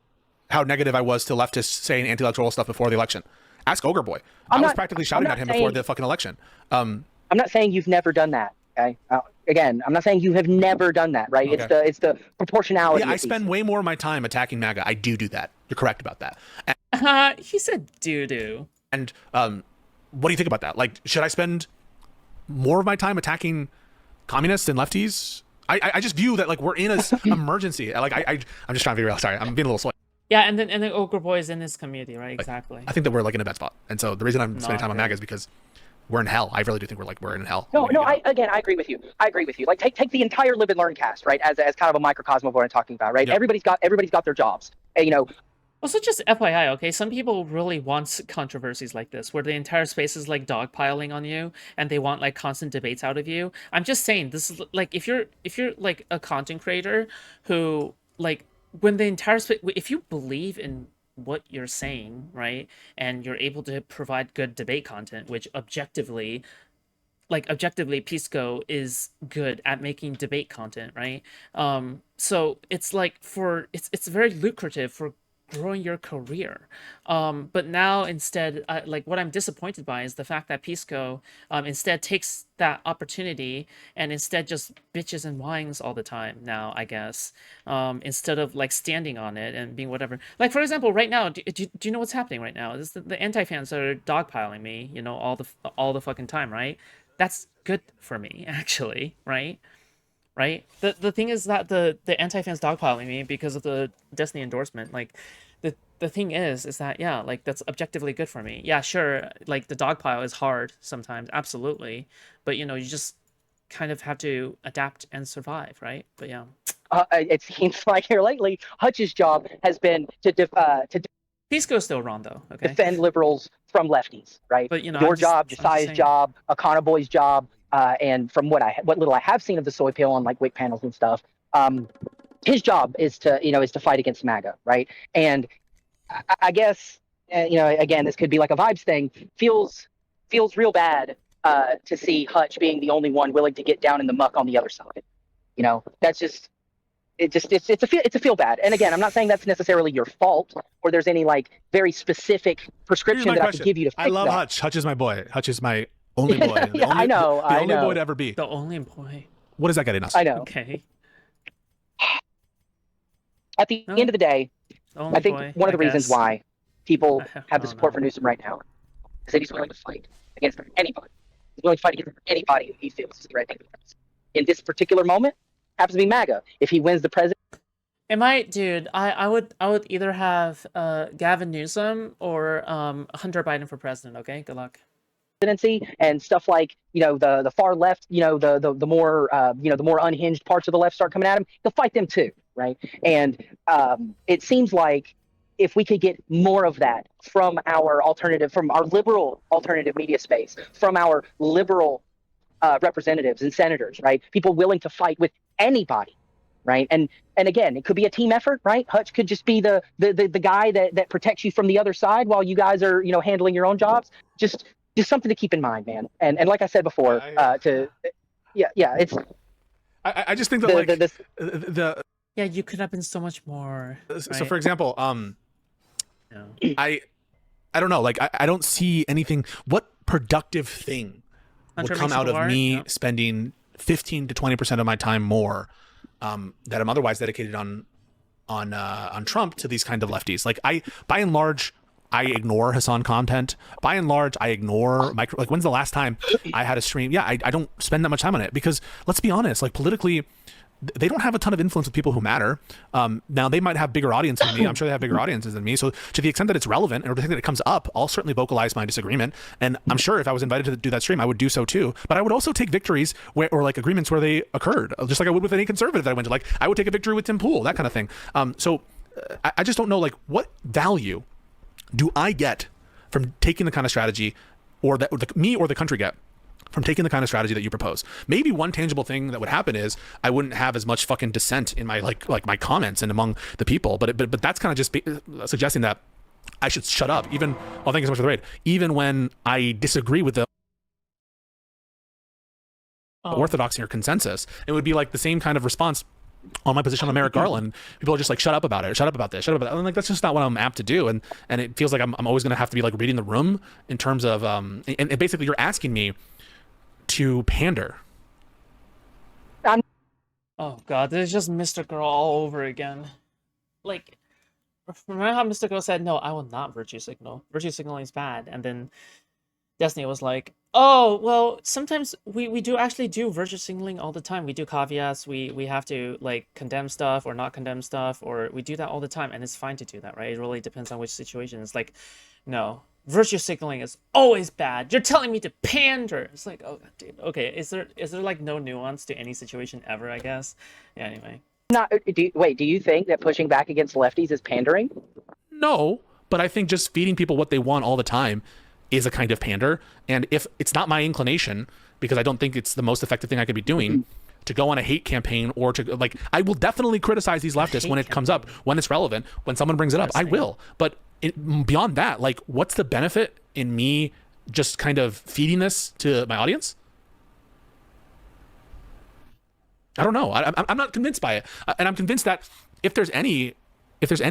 negative I was to leftists saying anti-electoral stuff before the election. Ask Ogre Boy. I was practically shouting at him before the fucking election. I'm I'm not saying you've never done that. Okay. Again, I'm not saying you have never done that. Right. Okay. It's the proportionality. Yeah, I spend way more of my time attacking MAGA. I do that. You're correct about that. He said doo-doo. And what do you think about that? Like, should I spend more of my time attacking communists and lefties? I just view that like we're in an emergency. Like I'm just trying to figure out. Sorry, I'm being a little slow. Yeah, and then Ogre Boy is in his community, right? Exactly. I think that we're like in a bad spot, and so the reason I'm spending time on MAGA is because we're in hell. I really do think we're in hell. No, I agree with you. Like take the entire Live and Learn cast, right, as kind of a microcosm of what I'm talking about, right? Yep. Everybody's got their jobs. You know. Also, just FYI, okay, some people really want controversies like this, where the entire space is like dogpiling on you, and they want like constant debates out of you. I'm just saying, this is like if you're like a content creator who like when the entire space, if you believe in what you're saying, right, and you're able to provide good debate content, which objectively, Pisco is good at making debate content, right? So it's like it's very lucrative for growing your career, but now instead, like what I'm disappointed by is the fact that Pisco instead takes that opportunity and instead just bitches and whines all the time now, I guess, instead of like standing on it and being whatever. Like for example, right now, do you know what's happening right now? Is the anti-fans are dogpiling me, you know, all the fucking time, right? That's good for me, actually, right? Right. The thing is that the anti-fans dogpiling me because of the Destiny endorsement. Like the thing is that yeah, like that's objectively good for me. Yeah, sure. Like the dogpile is hard sometimes, absolutely. But you know, you just kind of have to adapt and survive, right? But yeah. It seems like here lately, Hutch's job has been to Pisco's still wrong though. Okay. Defend liberals from lefties, right? But you know, your job, Josiah's job, Akana Boy's job. And from what little I have seen of the soy pill on like WIC panels and stuff, his job is to fight against MAGA, right? And I guess again, this could be like a vibes thing. Feels real bad to see Hutch being the only one willing to get down in the muck on the other side. You know, that's just it's a feel bad. And again, I'm not saying that's necessarily your fault or there's any like very specific prescription that I could give you to fix I love that. Hutch. Hutch is my boy. Hutch is my only boy. Yeah, I know. The only boy to ever be. The only boy. What is that getting us? I know. Okay. At the end of the day, I think one of the reasons why people have the support for Newsom right now is that he's willing to fight against anybody. He's willing to fight against anybody who he feels is threatening. In this particular moment, happens to be MAGA. If he wins the president, dude, I would either have Gavin Newsom or Hunter Biden for president. Okay, good luck. And stuff like the far left, the more the more unhinged parts of the left start coming at him, he'll fight them too, right? And it seems like if we could get more of that from our liberal alternative media space, from our liberal representatives and senators, right? People willing to fight with anybody, right? And again, it could be a team effort, right? Hutch could just be the guy that protects you from the other side while you guys are handling your own jobs. Just something to keep in mind, man. And like I said before, it's. I just think that yeah, you could have been so much more. Right? So for example, I don't know, like I don't see anything. What productive thing would come out of me spending 15 to 20% of my time more that I'm otherwise dedicated on Trump to these kind of lefties? Like by and large, I ignore Hasan content. By and large, I ignore like when's the last time I had a stream? Yeah, I don't spend that much time on it because let's be honest, like politically, they don't have a ton of influence with people who matter. Now they might have bigger audiences than me. I'm sure they have bigger audiences than me. So to the extent that it's relevant and to the extent that it comes up, I'll certainly vocalize my disagreement. And I'm sure if I was invited to do that stream, I would do so too. But I would also take victories or like agreements where they occurred, just like I would with any conservative that I went to. Like I would take a victory with Tim Pool, that kind of thing. So I just don't know, like, what value do I get from taking the kind of strategy, or that me or the country get from taking the kind of strategy that you propose? Maybe one tangible thing that would happen is I wouldn't have as much fucking dissent in my like my comments and among the people. But that's kind of just suggesting that I should shut up. Even thank you so much for the raid. Even when I disagree with the orthodoxy or consensus, it would be like the same kind of response on my position on Merrick Garland. People are just like, shut up about it, shut up about this, shut up about that. And like, that's just not what I'm apt to do. And it feels like I'm always going to have to be like reading the room in terms of, and basically you're asking me to pander. Oh god, this is just Mr. Girl all over again. Like, remember how Mr. Girl said, no, I will not virtue signal. Virtue signaling is bad. And then Destiny was like, oh, well, sometimes we do actually do virtue signaling all the time. We do caveats, we have to, like, condemn stuff or not condemn stuff, or we do that all the time, and it's fine to do that, right? It really depends on which situation. It's like, no, virtue signaling is always bad. You're telling me to pander. It's like, oh, dude, okay, is there like no nuance to any situation ever, I guess? Yeah, anyway. Do you think that pushing back against lefties is pandering? No, but I think just feeding people what they want all the time is a kind of pander. And if it's not my inclination, because I don't think it's the most effective thing I could be doing, to go on a hate campaign or to, like, I will definitely criticize these leftists when it comes up, when it's relevant, when someone brings it up, I will. But beyond that, like, what's the benefit in me just kind of feeding this to my audience? I don't know. I'm not convinced by it, and I'm convinced that if there's any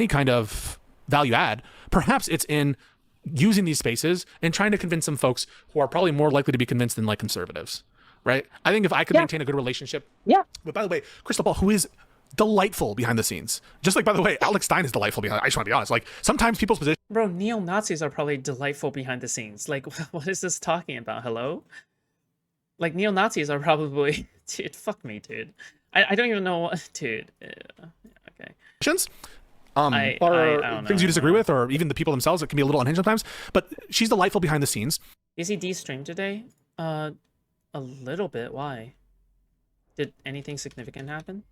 kind of value add, perhaps it's in using these spaces and trying to convince some folks who are probably more likely to be convinced than like conservatives, right? I think if I could maintain a good relationship. Yeah. But by the way, Crystal Ball, who is delightful behind the scenes, just like, by the way, Alex Stein is delightful behind. I just want to be honest. Like, sometimes people's position. Bro, neo-Nazis are probably delightful behind the scenes. Like, what is this talking about? Hello? Like, neo-Nazis are probably... Dude, fuck me, dude. I don't even know what... Dude. Okay. I don't things know. you disagree with, or even the people themselves, it can be a little unhinged sometimes. But she's delightful behind the scenes. DCD stream today? A little bit. Why? Did anything significant happen?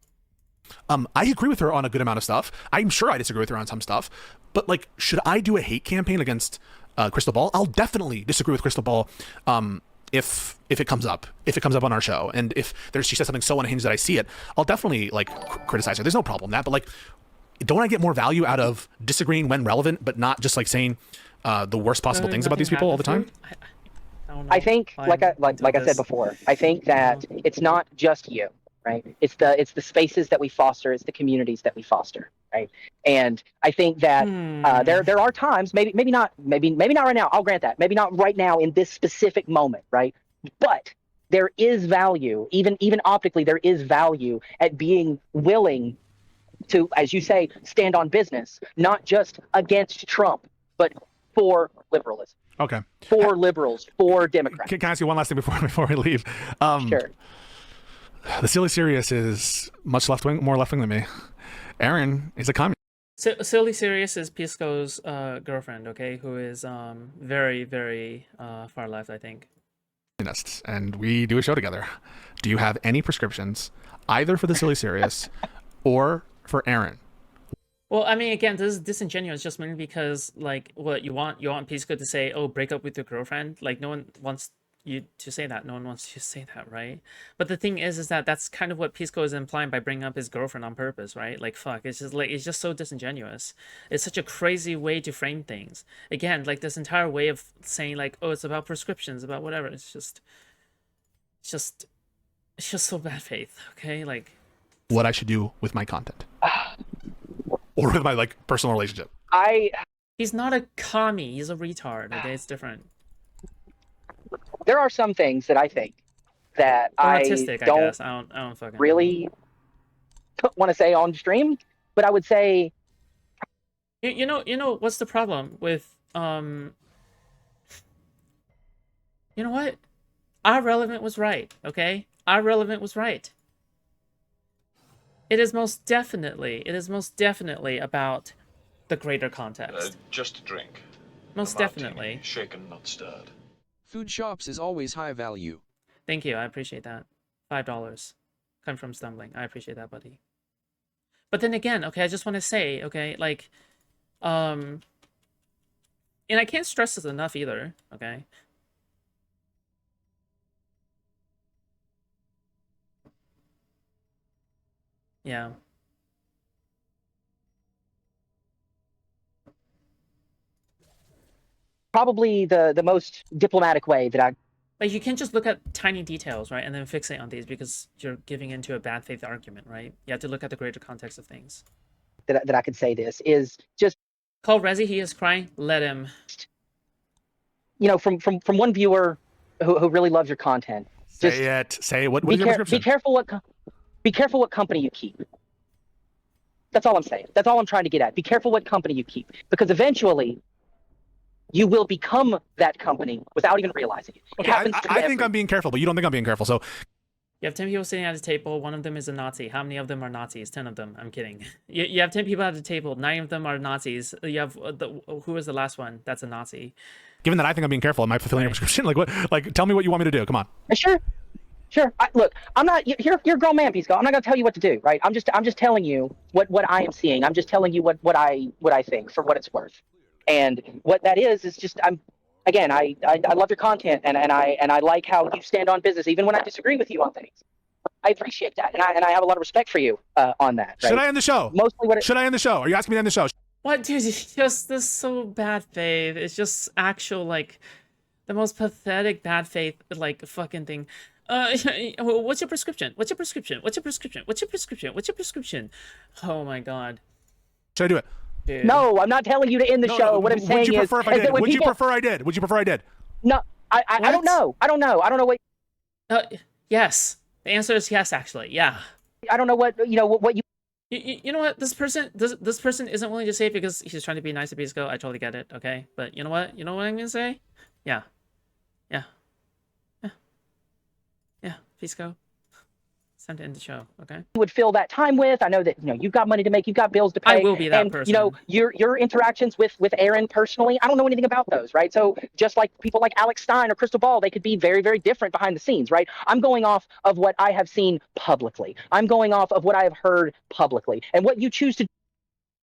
I agree with her on a good amount of stuff. I'm sure I disagree with her on some stuff. But, like, should I do a hate campaign against Crystal Ball? I'll definitely disagree with Crystal Ball if it comes up on our show, and if she says something so unhinged that I see it, I'll definitely like criticize her. There's no problem with that. But, like, don't I get more value out of disagreeing when relevant, but not just like saying the worst possible things about these people all the time? I think, like I said before, I think that it's not just you, right? It's the spaces that we foster, it's the communities that we foster, right? And I think that there are times, maybe not right now. I'll grant that, maybe not right now in this specific moment, right? But there is value, even optically, there is value at being willing to, as you say, stand on business, not just against Trump, but for liberalism. Okay. For liberals, for Democrats. Can I ask you one last thing before we leave? Sure. The Silly Serious is much more left wing than me. Aaron is a communist. Silly Serious is Pisco's girlfriend, okay, who is very, very far left, I think. And we do a show together. Do you have any prescriptions, either for the Silly Serious or for Aaron? Well, I mean, again, this is disingenuous just mainly because, like, what you want Pisco to say, oh, break up with your girlfriend. Like, no one wants you to say that. No one wants you to say that, right? But the thing is that that's kind of what Pisco is implying by bringing up his girlfriend on purpose, right? Like, fuck, it's just so disingenuous. It's such a crazy way to frame things. Again, like, this entire way of saying, like, oh, it's about prescriptions, about whatever. It's just so bad faith, okay? Like, what I should do with my content. Or with my, like, personal relationship. He's not a commie. He's a retard. Okay, it's different. There are some things that I think that I don't fucking really want to say on stream, but I would say, you know what's the problem with you know what? Our Relevant was right. Okay, Our Relevant was right. It is most definitely about the greater context. Just a drink. Most definitely. Shaken, not stirred. Foodshops is always high value. Thank you, I appreciate that. $5. Come from Stumbling. I appreciate that, buddy. But then again, okay, I just want to say, okay, like, and I can't stress this enough either, okay? Yeah. probably the most diplomatic way that I Like, you can't just look at tiny details, right, and then fixate on these because you're giving into a bad faith argument, right? You have to look at the greater context of things. that I could say this is just, Call Rezi, he is crying. Let him. from one viewer who really loves your content. Say it. Say what is your prescription? Be careful what company you keep. That's all I'm saying. That's all I'm trying to get at. Be careful what company you keep, because eventually you will become that company without even realizing it. Okay, I think I'm being careful, but you don't think I'm being careful. So You have 10 people sitting at a table. One of them is a Nazi. How many of them are Nazis? 10 of them. I'm kidding. You have 10 people at the table. 9 of them are Nazis. You have who was the last one? That's a Nazi. given that I think I'm being careful, am I fulfilling your prescription? Like what? Like tell me what you want me to do. Come on. Sure. Look, I'm not. You're a grown man, Pisco. I'm not gonna tell you what to do, right? I'm just telling you what I am seeing. I'm just telling you what I think for what it's worth, and what that is just Again, I love your content, and I like how you stand on business, even when I disagree with you on things. I appreciate that, and I have a lot of respect for you on that. Right? Should I end the show? Should I end the show? Are you asking me to end the show? What, dude? It's just this so bad faith. It's just actual like the most pathetic bad faith like fucking thing. What's your prescription? What's your prescription? What's your prescription? What's your prescription? What's your prescription? Oh my god. Should I do it? Dude. No, I'm not telling you to end the show. What I'm saying is, would you prefer I did? Would you prefer I did? No, I don't know. I don't know what. Yes. The answer is yes, actually. Yeah. I don't know what what you. You know what? This person isn't willing to say it because he's trying to be nice to Pisco. I totally get it. Okay, but you know what? You know what I'm gonna say? Yeah. Pisco. It's time to end the show. Okay. Would fill that time with. I know that you've got money to make, you've got bills to pay. I will be that and, person. Your interactions with Aaron personally, I don't know anything about those, right? So just like people like Alex Stein or Crystal Ball, they could be very, very different behind the scenes, right? I'm going off of what I have seen publicly. I'm going off of what I have heard publicly, and what you choose to.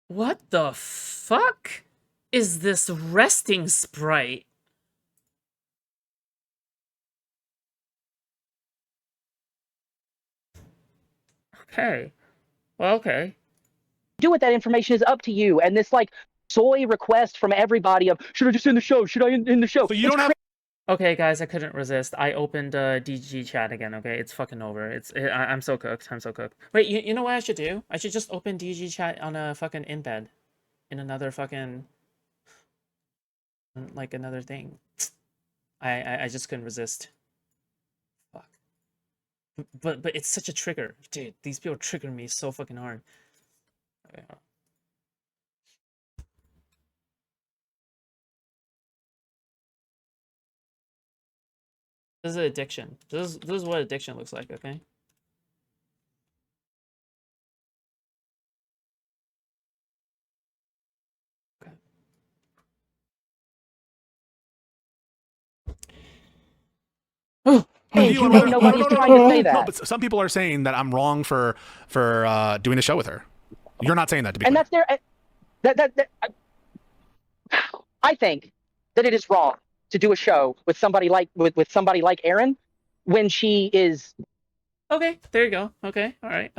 What the fuck is this resting sprite? Okay. Well, okay. Do with that information is up to you, and this like soy request from everybody of should I just end the show? Should I end the show? So you don't have. Okay, guys, I couldn't resist. I opened DG chat again. Okay, it's fucking over. I'm so cooked. I'm so cooked. Wait, you know what I should do? I should just open DG chat on a fucking embed, in another fucking like another thing. I just couldn't resist. Fuck. But it's such a trigger, dude. These people trigger me so fucking hard. Okay. This is addiction. This is what addiction looks like, okay? Okay. Oh, Hey, nobody's trying to say that. No, but some people are saying that I'm wrong for doing a show with her. You're not saying that, to be clear. And that's their. I think that it is wrong to do a show with somebody like somebody like Aaron when she is. Okay, there you go. Okay, all right.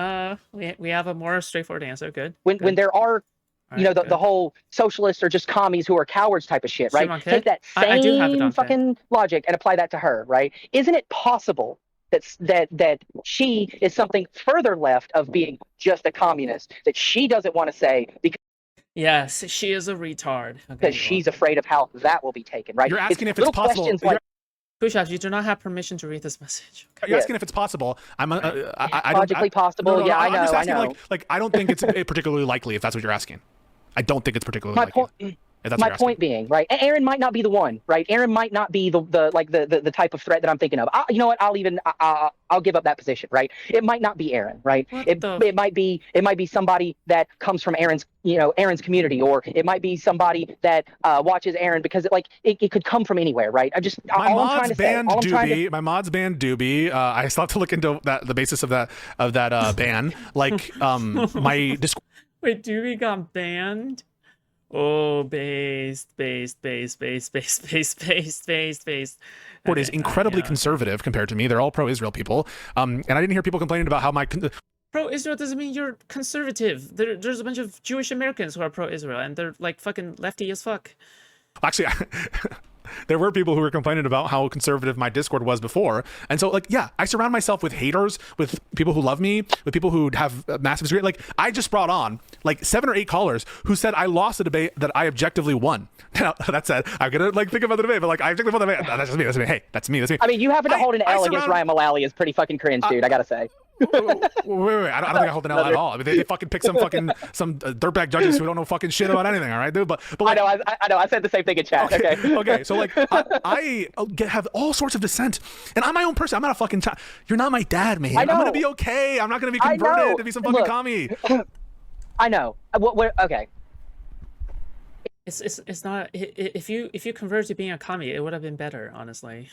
We have a more straightforward answer. Good. When there are. The whole socialists are just commies who are cowards type of shit, right? Take that same fucking logic and apply that to her, right? Isn't it possible that she is something further left of being just a communist that she doesn't want to say because yes, she is a retard. Because she's afraid of how that will be taken, right? You're asking if it's possible. Foodshops, you do not have permission to read this message. Okay. You're asking if it's possible. I logically possible. No, I'm just asking, I know. Like I don't think it's particularly likely if that's what you're asking. I don't think it's particularly likely. My point being, right? Aaron might not be the one, right? Aaron might not be the type of threat that I'm thinking of. You know what? I'll give up that position, right? It might not be Aaron, right? It might be somebody that comes from Aaron's community, or it might be somebody that watches Aaron because it could come from anywhere, right? My mod's banned Doobie. I still have to look into the basis of that ban. Like my Discord. Wait, Doobie got banned? Oh, based. Is incredibly conservative compared to me. They're all pro-Israel people. And I didn't hear people complaining about how my pro-Israel doesn't mean you're conservative. There's a bunch of Jewish Americans who are pro-Israel, and they're like fucking lefty as fuck. Actually, there were people who were complaining about how conservative my Discord was before. And so, like, yeah, I surround myself with haters, with people who love me, with people who have massive disagreement. Like, I just brought on like 7 or 8 callers who said I lost a debate that I objectively won. Now, that said, I'm gonna like think about the debate, but like I objectively won the debate. That's just me. That's me. Hey, that's me. That's me. I mean, you having to hold an L against surround- Ryan Mullally is pretty fucking cringe, dude. I gotta say. wait. I don't think I hold an L at all. I mean, they fucking pick some dirtbag judges who don't know fucking shit about anything. All right, dude. But like, I know. I said the same thing in chat. Okay. Okay. So like, I have all sorts of dissent, and I'm my own person. I'm not a fucking. You're not my dad, man. I know. I'm gonna be okay. I'm not gonna be I converted know. to be some fucking Look. commie. I know. Okay. It's not. If you converted to being a commie, it would have been better, honestly.